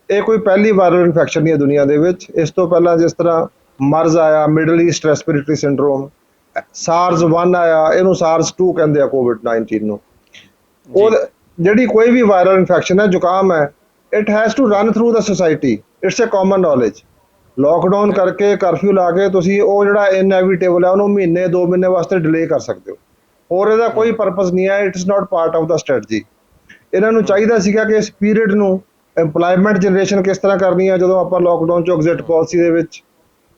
ਇਹ ਕੋਈ ਪਹਿਲੀ ਵਾਇਰਲ ਇਨਫੈਕਸ਼ਨ ਨਹੀਂ ਹੈ ਦੁਨੀਆ ਦੇ ਵਿੱਚ। ਇਸ ਤੋਂ ਪਹਿਲਾਂ ਜਿਸ ਤਰ੍ਹਾਂ ਮਰਜ਼ ਆਇਆ, middle East respiratory syndrome, SARS-1 ਆਇਆ, ਇਹਨੂੰ SARS-2 ਕਹਿੰਦੇ ਆ COVID-19 ਨੂੰ। ਉਹ ਜਿਹੜੀ ਕੋਈ ਵੀ ਵਾਇਰਲ ਇਨਫੈਕਸ਼ਨ ਹੈ, ਜ਼ੁਕਾਮ ਹੈ, it has to run through the society, it's a common knowledge. Lockdown ਕਰਕੇ, ਕਰਫਿਊ ਲਾ ਕੇ ਤੁਸੀਂ ਉਹ ਜਿਹੜਾ ਇਨਐਵੀਟੇਬਲ ਹੈ ਉਹਨੂੰ ਮਹੀਨੇ 2 ਮਹੀਨੇ ਵਾਸਤੇ ਡਿਲੇ ਕਰ ਸਕਦੇ ਹੋ। ਹੋਰ ਇਹਦਾ ਕੋਈ ਪਰਪਸ ਨਹੀਂ ਹੈ, it's not part of the strategy. ਇਹਨਾਂ ਨੂੰ ਚਾਹੀਦਾ ਸੀਗਾ ਕਿ ਇਸ ਪੀਰੀਅਡ ਨੂੰ ਐਮਪਲੋਇਮੈਂਟ ਜਨਰੇਸ਼ਨ ਕਿਸ ਤਰ੍ਹਾਂ ਕਰਨੀ ਹੈ, ਜਦੋਂ ਆਪਾਂ ਲੋਕਡਾਊਨ ਚੋਂ ਐਗਜ਼ਿਟ ਪਾਲਿਸੀ ਦੇ ਵਿੱਚ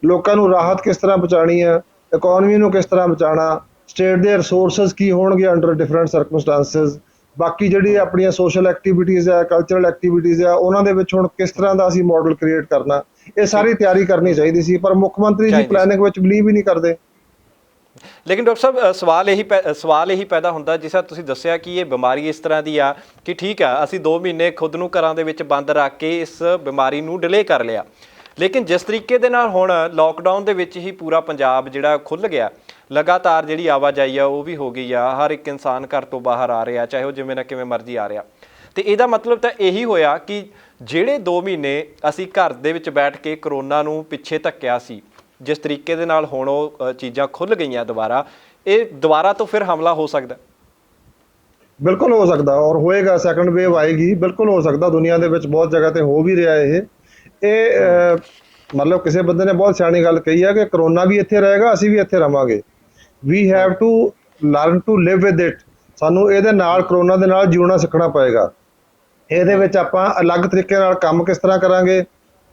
ਲੋਕਾਂ ਨੂੰ ਰਾਹਤ ਕਿਸ ਤਰ੍ਹਾਂ ਪਹੁੰਚਾਉਣੀ ਹੈ, ਇਕੋਨਮੀ ਨੂੰ ਕਿਸ ਤਰ੍ਹਾਂ ਬਚਾਉਣਾ, ਸਟੇਟ ਦੇ ਰਿਸੋਰਸਿਸ ਕੀ ਹੋਣਗੇ ਅੰਡਰ ਡਿਫਰੈਂਟ ਸਰਕਮਸਟੈਂਸਿਸ, ਬਾਕੀ ਜਿਹੜੀ ਆਪਣੀਆਂ ਸੋਸ਼ਲ ਐਕਟੀਵਿਟੀਜ਼ ਹੈ, ਕਲਚਰਲ ਐਕਟੀਵਿਟੀਜ਼ ਹੈ, ਉਹਨਾਂ ਦੇ ਵਿੱਚ ਹੁਣ ਕਿਸ ਤਰ੍ਹਾਂ ਦਾ ਅਸੀਂ ਮਾਡਲ ਕ੍ਰੀਏਟ ਕਰਨਾ, ਇਹ ਸਾਰੀ ਤਿਆਰੀ ਕਰਨੀ ਚਾਹੀਦੀ ਸੀ। ਪਰ ਮੁੱਖ ਮੰਤਰੀ ਜੀ ਪਲੈਨਿੰਗ ਵਿੱਚ ਬਿਲੀਵ ਹੀ ਨਹੀਂ ਕਰਦੇ।
ਲੇਕਿਨ ਡਾਕਟਰ ਸਾਹਿਬ ਸਵਾਲ ਇਹੀ ਪੈਦਾ ਹੁੰਦਾ, ਜਿਸ ਤਰ੍ਹਾਂ ਤੁਸੀਂ ਦੱਸਿਆ ਕਿ ਇਹ ਬਿਮਾਰੀ ਇਸ ਤਰ੍ਹਾਂ ਦੀ ਆ ਕਿ ਠੀਕ ਆ ਅਸੀਂ 2 ਮਹੀਨੇ ਖੁਦ ਨੂੰ ਘਰਾਂ ਦੇ ਵਿੱਚ ਬੰਦ ਰੱਖ ਕੇ ਇਸ ਬਿਮਾਰੀ ਨੂੰ ਡਿਲੇ ਕਰ ਲਿਆ, ਲੇਕਿਨ ਜਿਸ ਤਰੀਕੇ ਦੇ ਨਾਲ ਹੁਣ ਲੋਕਡਾਊਨ ਦੇ ਵਿੱਚ ਹੀ ਪੂਰਾ ਪੰਜਾਬ ਜਿਹੜਾ ਖੁੱਲ੍ਹ ਗਿਆ, ਲਗਾਤਾਰ ਜਿਹੜੀ ਆਵਾਜਾਈ ਆ ਉਹ ਵੀ ਹੋ ਗਈ ਆ, ਹਰ ਇੱਕ ਇਨਸਾਨ ਘਰ ਤੋਂ ਬਾਹਰ ਆ ਰਿਹਾ, ਚਾਹੇ ਉਹ ਜਿਵੇਂ ਨਾ ਕਿਵੇਂ ਮਰਜ਼ੀ ਆ ਰਿਹਾ। ਤੇ ਇਹਦਾ ਮਤਲਬ ਤਾਂ ਇਹੀ ਹੋਇਆ ਕਿ ਜਿਹੜੇ 2 ਮਹੀਨੇ ਅਸੀਂ ਘਰ ਦੇ ਵਿੱਚ ਬੈਠ ਕੇ ਕਰੋਨਾ ਨੂੰ ਪਿੱਛੇ ਧੱਕਿਆ ਸੀ, ਜਿਸ ਤਰੀਕੇ ਦੇ ਨਾਲ ਹੁਣ ਉਹ ਚੀਜ਼ਾਂ ਖੁੱਲ੍ਹ ਗਈਆਂ ਦੁਬਾਰਾ, ਇਹ ਦੁਬਾਰਾ ਤੋਂ ਫਿਰ ਹਮਲਾ ਹੋ ਸਕਦਾ?
ਬਿਲਕੁਲ ਹੋ ਸਕਦਾ ਔਰ ਹੋਏਗਾ। ਸੈਕੰਡ ਵੇਵ ਆਏਗੀ, ਬਿਲਕੁਲ ਹੋ ਸਕਦਾ। ਦੁਨੀਆ ਦੇ ਵਿੱਚ ਬਹੁਤ ਜਗ੍ਹਾ ਤੇ ਹੋ ਵੀ ਰਿਹਾ ਇਹ ਮਤਲਬ ਕਿਸੇ ਬੰਦੇ ਨੇ ਬਹੁਤ ਸਿਆਣੀ ਗੱਲ ਕਹੀ ਹੈ ਕਿ ਕਰੋਨਾ ਵੀ ਇੱਥੇ ਰਹੇਗਾ, ਅਸੀਂ ਵੀ ਇੱਥੇ ਰਵਾਂਗੇ। We have to learn to live with it. ਸਾਨੂੰ ਇਹਦੇ ਨਾਲ, ਕਰੋਨਾ ਦੇ ਨਾਲ ਜਿਉਣਾ ਸਿੱਖਣਾ ਪਏਗਾ। ਇਹਦੇ ਵਿੱਚ ਆਪਾਂ ਅਲੱਗ ਤਰੀਕੇ ਨਾਲ ਕੰਮ ਕਿਸ ਤਰ੍ਹਾਂ ਕਰਾਂਗੇ,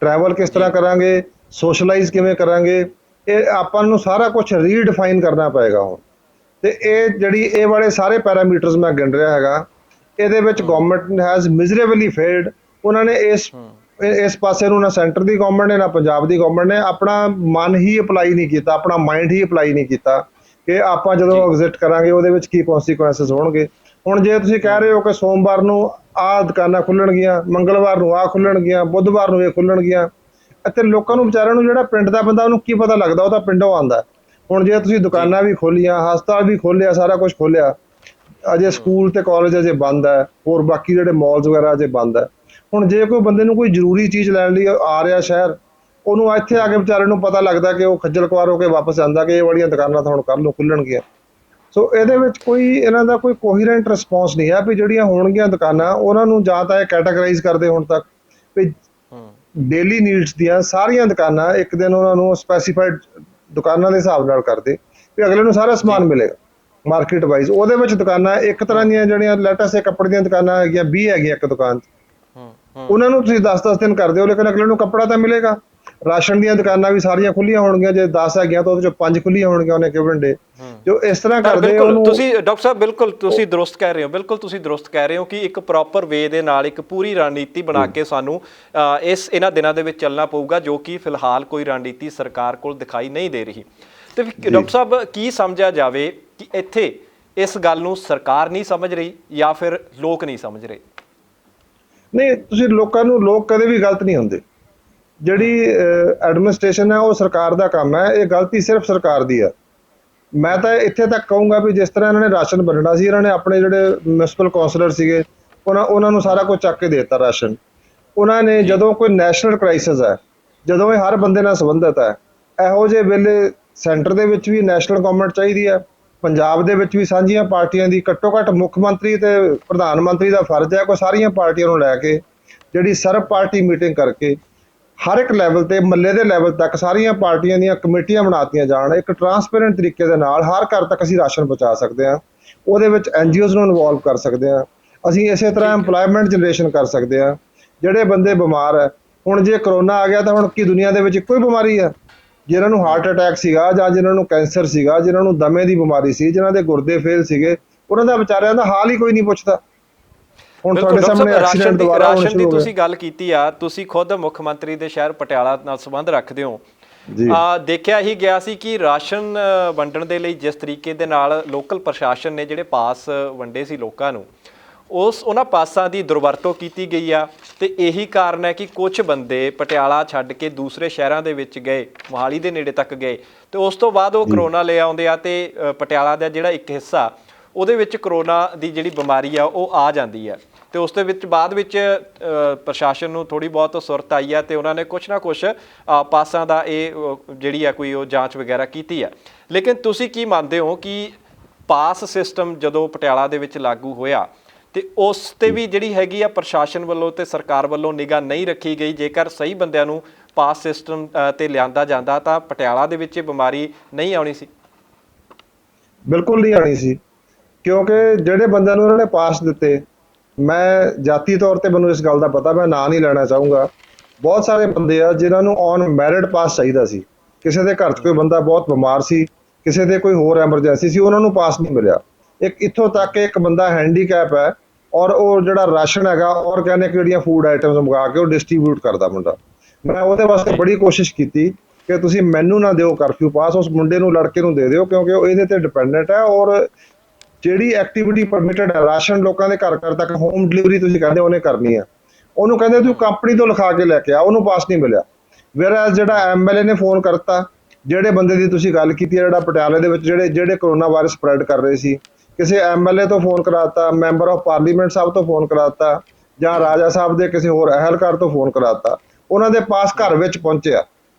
ਟਰੈਵਲ ਕਿਸ ਤਰ੍ਹਾਂ ਕਰਾਂਗੇ, ਸੋਸ਼ਲਾਈਜ਼ ਕਿਵੇਂ ਕਰਾਂਗੇ, ਇਹ ਆਪਾਂ ਨੂੰ ਸਾਰਾ ਕੁਝ ਰੀਡਿਫਾਈਨ ਕਰਨਾ ਪਏਗਾ ਹੁਣ। ਤੇ ਇਹ ਵਾਲੇ ਸਾਰੇ ਪੈਰਾਮੀਟਰਸ ਮੈਂ ਗਿਣ ਰਿਹਾ ਹੈਗਾ, ਇਹਦੇ ਵਿੱਚ ਗਵਰਨਮੈਂਟ ਹੈਜ਼ ਮਿਜ਼ਰੇਬਲੀ ਫੇਲਡ। ਉਹਨਾਂ ਨੇ ਇਸ ਪਾਸੇ ਨੂੰ, ਨਾ ਸੈਂਟਰ ਦੀ ਗਵਰਨਮੈਂਟ ਨੇ ਨਾ ਪੰਜਾਬ ਦੀ ਗਵਰਨਮੈਂਟ ਨੇ ਆਪਣਾ ਮਨ ਹੀ ਅਪਲਾਈ ਨਹੀਂ ਕੀਤਾ, ਆਪਣਾ ਮਾਈਂਡ ਹੀ ਅਪਲਾਈ ਨਹੀਂ ਕੀਤਾ ਕਿ ਆਪਾਂ ਜਦੋਂ ਐਗਜ਼ਿਟ ਕਰਾਂਗੇ ਉਹਦੇ ਵਿੱਚ ਕੀ ਕੌਨਸੀਕੁਐਂਸਿਸ ਹੋਣਗੇ। ਹੁਣ ਜੇ ਤੁਸੀਂ ਕਹਿ ਰਹੇ ਹੋ ਕਿ ਸੋਮਵਾਰ ਨੂੰ ਆਹ ਦੁਕਾਨਾਂ ਖੁੱਲਣਗੀਆਂ, ਮੰਗਲਵਾਰ ਨੂੰ ਆਹ ਖੁੱਲਣਗੀਆਂ, ਬੁੱਧਵਾਰ ਨੂੰ ਇਹ ਖੁੱਲਣਗੀਆਂ, ਅਤੇ ਲੋਕਾਂ ਨੂੰ ਵਿਚਾਰਿਆਂ ਨੂੰ, ਜਿਹੜਾ ਪਿੰਡ ਦਾ ਬੰਦਾ ਉਹਨੂੰ ਕੀ ਪਤਾ ਲੱਗਦਾ, ਉਹ ਤਾਂ ਪਿੰਡੋਂ ਆਉਂਦਾ। ਹੁਣ ਜੇ ਤੁਸੀਂ ਦੁਕਾਨਾਂ ਵੀ ਖੋਲੀਆਂ, ਹਸਪਤਾਲ ਵੀ ਖੋਲਿਆ, ਸਾਰਾ ਕੁਝ ਖੋਲਿਆ, ਅਜੇ ਸਕੂਲ ਤੇ ਕਾਲਜ ਅਜੇ ਬੰਦ ਹੈ, ਹੋਰ ਬਾਕੀ ਜਿਹੜੇ ਮਾਲਸ ਵਗੈਰਾ ਅਜੇ ਬੰਦ ਹੈ। ਹੁਣ ਜੇ ਕੋਈ ਬੰਦੇ ਨੂੰ ਕੋਈ ਜ਼ਰੂਰੀ ਚੀਜ਼ ਲੈਣ ਲਈ ਆ ਰਿਹਾ ਸ਼ਹਿਰ, ਉਹਨੂੰ ਇੱਥੇ ਆ ਕੇ ਵਿਚਾਰੇ ਨੂੰ ਪਤਾ ਲੱਗਦਾ ਕਿ ਉਹ ਖੱਜਲ ਖੁਆਰ ਹੋ ਕੇ ਵਾਪਸ ਆਉਂਦਾ ਕਿ ਇਹ ਵਾਲੀਆਂ ਦੁਕਾਨਾਂ ਤਾਂ ਹੁਣ ਕੱਲ੍ਹ ਨੂੰ ਖੁੱਲਣਗੀਆਂ। ਸੋ ਇਹਦੇ ਵਿੱਚ ਕੋਈ ਇਹਨਾਂ ਦਾ ਕੋਈ ਕੋਹੀਰੈਂਟ ਰਿਸਪੌਂਸ ਨਹੀਂ ਹੈ ਵੀ ਜਿਹੜੀਆਂ ਹੋਣਗੀਆਂ ਦੁਕਾਨਾਂ ਉਹਨਾਂ ਨੂੰ ਜਾਂ ਤਾਂ ਇਹ ਕੈਟਾਗਰਾਈਜ਼ ਕਰਦੇ ਹੁਣ ਤੱਕ ਵੀ ਡੇਲੀ ਨੀਡਸ ਦੀਆਂ ਸਾਰੀਆਂ ਦੁਕਾਨਾਂ, ਇੱਕ ਦਿਨ ਉਹਨਾਂ ਨੂੰ ਸਪੈਸੀਫਾਈਡ ਦੁਕਾਨਾਂ ਦੇ ਹਿਸਾਬ ਨਾਲ ਕਰਦੇ ਵੀ ਅਗਲੇ ਨੂੰ ਸਾਰਾ ਸਮਾਨ ਮਿਲੇਗਾ ਮਾਰਕੀਟ ਵਾਈਜ਼। ਉਹਦੇ ਵਿੱਚ ਦੁਕਾਨਾਂ ਇੱਕ ਤਰ੍ਹਾਂ ਦੀਆਂ ਜਿਹੜੀਆਂ ਲੈਟਸ ਦੇ ਕੱਪੜੇ ਦੀਆਂ ਦੁਕਾਨਾਂ ਹੈਗੀਆਂ 20 ਹੈਗੀਆਂ ਇੱਕ ਦੁਕਾਨ 'ਚ, ਉਹਨਾਂ ਨੂੰ ਤੁਸੀਂ 10-10 ਦਿਨ ਕਰਦੇ ਹੋ, ਲੇਕਿਨ ਅਗਲੇ ਨੂੰ ਕੱਪੜਾ ਤਾਂ ਮਿਲੇਗਾ। ਰਾਸ਼ਨ ਦੀਆਂ ਦੁਕਾਨਾਂ ਵੀ ਸਾਰੀਆਂ ਖੁੱਲੀਆਂ ਹੋਣਗੀਆਂ, ਜੇ 10 ਹੈਗੀਆਂ ਤਾਂ ਉਹਦੇ ਚੋਂ 5 ਖੁੱਲੀਆਂ ਹੋਣਗੀਆਂ ਉਹਨੇ ਗਿਵਨ ਡੇ। ਜੋ ਇਸ ਤਰ੍ਹਾਂ ਕਰਦੇ ਉਹਨੂੰ
ਤੁਸੀਂ ਡਾਕਟਰ ਸਾਹਿਬ ਬਿਲਕੁਲ ਤੁਸੀਂ ਦਰੁਸਤ ਕਹਿ ਰਹੇ ਹੋ, ਬਿਲਕੁਲ ਤੁਸੀਂ ਦਰੁਸਤ ਕਹਿ ਰਹੇ ਹੋ ਕਿ ਇੱਕ ਪ੍ਰੋਪਰ ਵੇ ਦੇ ਨਾਲ ਇੱਕ ਪੂਰੀ ਰਣਨੀਤੀ ਬਣਾ ਕੇ ਸਾਨੂੰ ਇਹਨਾਂ ਦਿਨਾਂ ਦੇ ਵਿੱਚ ਚੱਲਣਾ ਪਊਗਾ, ਜੋ ਕਿ ਫਿਲਹਾਲ ਕੋਈ ਰਣਨੀਤੀ ਸਰਕਾਰ ਕੋਲ ਦਿਖਾਈ ਨਹੀਂ ਦੇ ਰਹੀ। ਤੇ ਡਾਕਟਰ ਸਾਹਿਬ ਕੀ ਸਮਝਿਆ ਜਾਵੇ ਕਿ ਇੱਥੇ ਇਸ ਗੱਲ ਨੂੰ ਸਰਕਾਰ ਨਹੀਂ ਸਮਝ ਰਹੀ ਜਾਂ ਫਿਰ ਲੋਕ ਨਹੀਂ ਸਮਝ ਰਹੇ?
ਨਹੀਂ, ਤੁਸੀਂ ਲੋਕ ਕਦੇ ਵੀ ਗਲਤ ਨਹੀਂ ਹੁੰਦੇ। ਜਿਹੜੀ ਐਡਮਿਨਿਸਟ੍ਰੇਸ਼ਨ ਹੈ ਉਹ ਸਰਕਾਰ ਦਾ ਕੰਮ ਹੈ, ਇਹ ਗਲਤੀ ਸਿਰਫ ਸਰਕਾਰ ਦੀ ਹੈ। ਮੈਂ ਤਾਂ ਇੱਥੇ ਤੱਕ ਕਹੂੰਗਾ ਵੀ ਜਿਸ ਤਰ੍ਹਾਂ ਇਹਨਾਂ ਨੇ ਰਾਸ਼ਨ ਵੰਡਣਾ ਸੀ, ਇਹਨਾਂ ਨੇ ਆਪਣੇ ਜਿਹੜੇ ਮਿਊਨਿਸਪਲ ਕੌਂਸਲਰ ਸੀਗੇ ਉਹਨਾਂ ਨੂੰ ਸਾਰਾ ਕੁਝ ਚੱਕ ਕੇ ਦੇ ਦਿੱਤਾ ਰਾਸ਼ਨ। ਉਹਨਾਂ ਨੇ ਜਦੋਂ ਕੋਈ ਨੈਸ਼ਨਲ ਕ੍ਰਾਈਸਿਸ ਹੈ, ਜਦੋਂ ਇਹ ਹਰ ਬੰਦੇ ਨਾਲ ਸੰਬੰਧਿਤ ਹੈ, ਇਹੋ ਜਿਹੇ ਵੇਲੇ ਸੈਂਟਰ ਦੇ ਵਿੱਚ ਵੀ ਨੈਸ਼ਨਲ ਗਵਰਨਮੈਂਟ ਚਾਹੀਦੀ ਆ, ਪੰਜਾਬ ਦੇ ਵਿੱਚ ਵੀ ਸਾਂਝੀਆਂ ਪਾਰਟੀਆਂ ਦੀ ਘੱਟੋ ਘੱਟ ਮੁੱਖ ਮੰਤਰੀ ਤੇ ਪ੍ਰਧਾਨ ਮੰਤਰੀ ਦਾ ਫਰਜ਼ ਹੈ ਕੋਈ ਸਾਰੀਆਂ ਪਾਰਟੀਆਂ ਨੂੰ ਲੈ ਕੇ ਜਿਹੜੀ ਸਰਬ ਪਾਰਟੀ ਮੀਟਿੰਗ ਕਰਕੇ ਹਰ ਇੱਕ ਲੈਵਲ ਤੇ ਮੱਲੇ ਦੇ ਲੈਵਲ ਤੱਕ ਸਾਰੀਆਂ ਪਾਰਟੀਆਂ ਦੀਆਂ ਕਮੇਟੀਆਂ ਬਣਾਤੀਆਂ ਜਾਣ। ਇੱਕ ਟਰਾਂਸਪੇਰੈਂਟ ਤਰੀਕੇ ਦੇ ਨਾਲ ਹਰ ਘਰ ਤੱਕ ਅਸੀਂ ਰਾਸ਼ਨ ਪਹੁੰਚਾ ਸਕਦੇ ਹਾਂ। ਉਹਦੇ ਵਿੱਚ NGOs ਨੂੰ ਇਨਵੋਲਵ ਕਰ ਸਕਦੇ ਹਾਂ। ਅਸੀਂ ਇਸੇ ਤਰ੍ਹਾਂ ਐਮਪਲੋਇਮੈਂਟ ਜਨਰੇਸ਼ਨ ਕਰ ਸਕਦੇ ਹਾਂ। ਜਿਹੜੇ ਬੰਦੇ ਬਿਮਾਰ ਹੈ, ਹੁਣ ਜੇ ਕਰੋਨਾ ਆ ਗਿਆ ਤਾਂ ਹੁਣ ਕੀ ਦੁਨੀਆ ਦੇ ਵਿੱਚ ਇੱਕੋ ਹੀ ਬਿਮਾਰੀ ਆ? ਜਿਨ੍ਹਾਂ ਨੂੰ ਹਾਰਟ ਅਟੈਕ ਸੀਗਾ ਜਾਂ ਜਿਨ੍ਹਾਂ ਨੂੰ ਕੈਂਸਰ ਸੀਗਾ, ਜਿਨ੍ਹਾਂ ਨੂੰ ਦਮੇ ਦੀ ਬਿਮਾਰੀ ਸੀ, ਜਿਨ੍ਹਾਂ ਦੇ ਗੁਰਦੇ ਫੇਲ ਸੀਗੇ, ਉਹਨਾਂ ਦਾ ਵਿਚਾਰਿਆਂ ਦਾ ਹਾਲ ਹੀ ਕੋਈ ਨਹੀਂ ਪੁੱਛਦਾ। ਹੁਣ ਤੁਹਾਡੇ ਸਾਹਮਣੇ ਐਕਸੀਡੈਂਟ ਦੁਬਾਰਾ ਹੋਣੇ
ਰਾਸ਼ਨ ਦੀ
ਸ਼ੁਰੂ ਹੋ ਗਏ।
ਤੁਸੀਂ ਗੱਲ ਕੀਤੀ ਆ, ਤੁਸੀਂ ਖੁਦ ਮੁੱਖ ਮੰਤਰੀ ਦੇ ਸ਼ਹਿਰ ਪਟਿਆਲਾ ਨਾਲ ਸੰਬੰਧ ਰੱਖਦੇ ਹੋ। ਦੇਖਿਆ ਹੀ ਗਿਆ ਸੀ ਕਿ ਰਾਸ਼ਨ ਵੰਡਣ ਦੇ ਲਈ ਜਿਸ ਤਰੀਕੇ ਦੇ ਨਾਲ ਲੋਕਲ ਪ੍ਰਸ਼ਾਸਨ ਨੇ ਜਿਹੜੇ ਪਾਸ ਵੰਡੇ ਸੀ ਲੋਕਾਂ ਨੂੰ, ਉਹਨਾਂ ਪਾਸਾਂ ਦੀ ਦੁਰਵਰਤੋਂ ਕੀਤੀ ਗਈ ਆ। ਤੇ ਇਹੀ ਕਾਰਨ ਹੈ ਕਿ ਕੁਝ ਬੰਦੇ ਪਟਿਆਲਾ ਛੱਡ ਕੇ ਦੂਸਰੇ ਸ਼ਹਿਰਾਂ ਦੇ ਵਿੱਚ ਗਏ, ਮੋਹਾਲੀ ਦੇ ਨੇੜੇ ਤੱਕ ਗਏ, ਤੇ ਉਸ ਤੋਂ ਬਾਅਦ ਉਹ ਕਰੋਨਾ ਲੈ ਆਉਂਦੇ ਆ ਤੇ ਪਟਿਆਲਾ ਦਾ ਜਿਹੜਾ ਇੱਕ ਹਿੱਸਾ ਉਹਦੇ ਵਿੱਚ ਕਰੋਨਾ ਦੀ ਜਿਹੜੀ ਬਿਮਾਰੀ ਆ ਉਹ ਆ ਜਾਂਦੀ ਹੈ। ਤੇ ਉਸ ਦੇ ਵਿੱਚ ਬਾਅਦ ਵਿੱਚ ਪ੍ਰਸ਼ਾਸਨ ਨੂੰ ਥੋੜੀ ਬਹੁਤ ਸੁਰਤ ਆਈ ਆ ਤੇ ਉਹਨਾਂ ਨੇ ਕੁਛ ਨਾ ਕੁਛ ਪਾਸਾਂ ਦਾ ਇਹ ਜਿਹੜੀ ਆ ਕੋਈ ਉਹ ਜਾਂਚ ਵਗੈਰਾ ਕੀਤੀ ਆ। ਲੇਕਿਨ ਤੁਸੀਂ ਕੀ ਮੰਨਦੇ ਹੋ ਕਿ ਪਾਸ ਸਿਸਟਮ ਜਦੋਂ ਪਟਿਆਲਾ ਦੇ ਵਿੱਚ ਲਾਗੂ ਹੋਇਆ ਤੇ ਉਸ ਤੇ ਵੀ ਜਿਹੜੀ ਹੈਗੀ ਆ ਪ੍ਰਸ਼ਾਸਨ ਵੱਲੋਂ ਤੇ ਸਰਕਾਰ ਵੱਲੋਂ ਨਿਗਾਹ ਨਹੀਂ ਰੱਖੀ ਗਈ? ਜੇਕਰ ਸਹੀ ਬੰਦਿਆਂ ਨੂੰ ਪਾਸ ਸਿਸਟਮ ਤੇ ਲਿਆਂਦਾ ਜਾਂਦਾ ਤਾਂ ਪਟਿਆਲਾ ਦੇ ਵਿੱਚ ਇਹ ਬਿਮਾਰੀ ਨਹੀਂ ਆਉਣੀ ਸੀ?
ਬਿਲਕੁਲ ਨਹੀਂ ਆਉਣੀ ਸੀ, ਕਿਉਂਕਿ ਜਿਹੜੇ ਬੰਦਿਆਂ ਨੂੰ ਉਹਨਾਂ ਨੇ ਪਾਸ ਦਿੱਤੇ, ਮੈਂ ਜਾਤੀ ਤੌਰ ਤੇ ਮੈਨੂੰ ਇਸ ਗੱਲ ਦਾ ਪਤਾ, ਮੈਂ ਨਾਂ ਨਹੀਂ ਲੈਣਾ ਚਾਹੂੰਗਾ, ਬਹੁਤ ਸਾਰੇ ਬੰਦੇ ਆ ਜਿਨ੍ਹਾਂ ਨੂੰ ਔਨ ਮੈਰਿਟ ਪਾਸ ਚਾਹੀਦਾ ਸੀ। ਕਿਸੇ ਦੇ ਘਰ 'ਚ ਕੋਈ ਬੰਦਾ ਬਹੁਤ ਬਿਮਾਰ ਸੀ, ਕਿਸੇ ਦੇ ਕੋਈ ਹੋਰ ਐਮਰਜੈਂਸੀ ਸੀ, ਉਹਨਾਂ ਨੂੰ ਪਾਸ ਨਹੀਂ ਮਿਲਿਆ। ਇੱਕ ਇੱਥੋਂ ਤੱਕ ਇੱਕ ਬੰਦਾ ਹੈਂਡੀਕੈਪ ਹੈ ਔਰ ਉਹ ਜਿਹੜਾ ਰਾਸ਼ਨ ਹੈਗਾ ਆਰਗੈਨਿਕ ਜਿਹੜੀਆਂ ਫੂਡ ਆਈਟਮਸ ਮੰਗਾ ਕੇ ਉਹ ਡਿਸਟਰੀਬਿਊਟ ਕਰਦਾ ਮੁੰਡਾ। ਮੈਂ ਉਹਦੇ ਵਾਸਤੇ ਬੜੀ ਕੋਸ਼ਿਸ਼ ਕੀਤੀ ਕਿ ਤੁਸੀਂ ਮੈਨੂੰ ਨਾ ਦਿਓ ਕਰਫਿਊ ਪਾਸ, ਉਸ ਮੁੰਡੇ ਨੂੰ, ਲੜਕੇ ਨੂੰ ਦੇ ਦਿਓ, ਕਿਉਂਕਿ ਉਹ ਇਹਦੇ ਤੇ ਡਿਪੈਂਡੈਂਟ ਹੈ। ਔਰ ਜਿਹੜੀ ਐਕਟੀਵਿਟੀ ਪਰਮਿਟਡ ਹੈ, ਰਾਸ਼ਨ ਲੋਕਾਂ ਦੇ ਘਰ ਘਰ ਤੱਕ ਹੋਮ ਡਿਲੀਵਰੀ ਤੁਸੀਂ ਕਹਿੰਦੇ ਉਹਨੇ ਕਰਨੀ ਆ, ਉਹਨੂੰ ਕਹਿੰਦੇ ਤੂੰ ਕੰਪਨੀ ਤੋਂ ਲਿਖਾ ਕੇ ਲੈ ਕੇ ਆ, ਉਹਨੂੰ ਪਾਸ ਨਹੀਂ ਮਿਲਿਆ। ਵੇਅਰ ਜਿਹੜਾ MLA ਨੇ ਫੋਨ ਕਰਤਾ, ਜਿਹੜੇ ਬੰਦੇ ਦੀ ਤੁਸੀਂ ਗੱਲ ਕੀਤੀ ਹੈ ਜਿਹੜਾ ਪਟਿਆਲੇ ਦੇ ਵਿੱਚ ਜਿਹੜੇ ਕਰੋਨਾ ਵਾਇਰਸ ਸਪਰੈਡ ਕਰ ਰਹੇ ਸੀ, ਕਿਸੇ MLA ਤੋਂ ਫੋਨ ਕਰਾਤਾ, ਮੈਂਬਰ ਆਫ ਪਾਰਲੀਮੈਂਟ ਸਾਹਿਬ ਤੋਂ ਫੋਨ ਕਰਾਤਾ, ਜਾਂ ਰਾਜਾ ਸਾਹਿਬ ਦੇ ਕਿਸੇ ਹੋਰ ਅਹਿਲਕਾਰ ਤੋਂ ਫੋਨ ਕਰਾਤਾ, ਉਹਨਾਂ ਦੇ ਪਾਸ ਘਰ ਵਿੱਚ ਪਹੁੰਚਿਆ।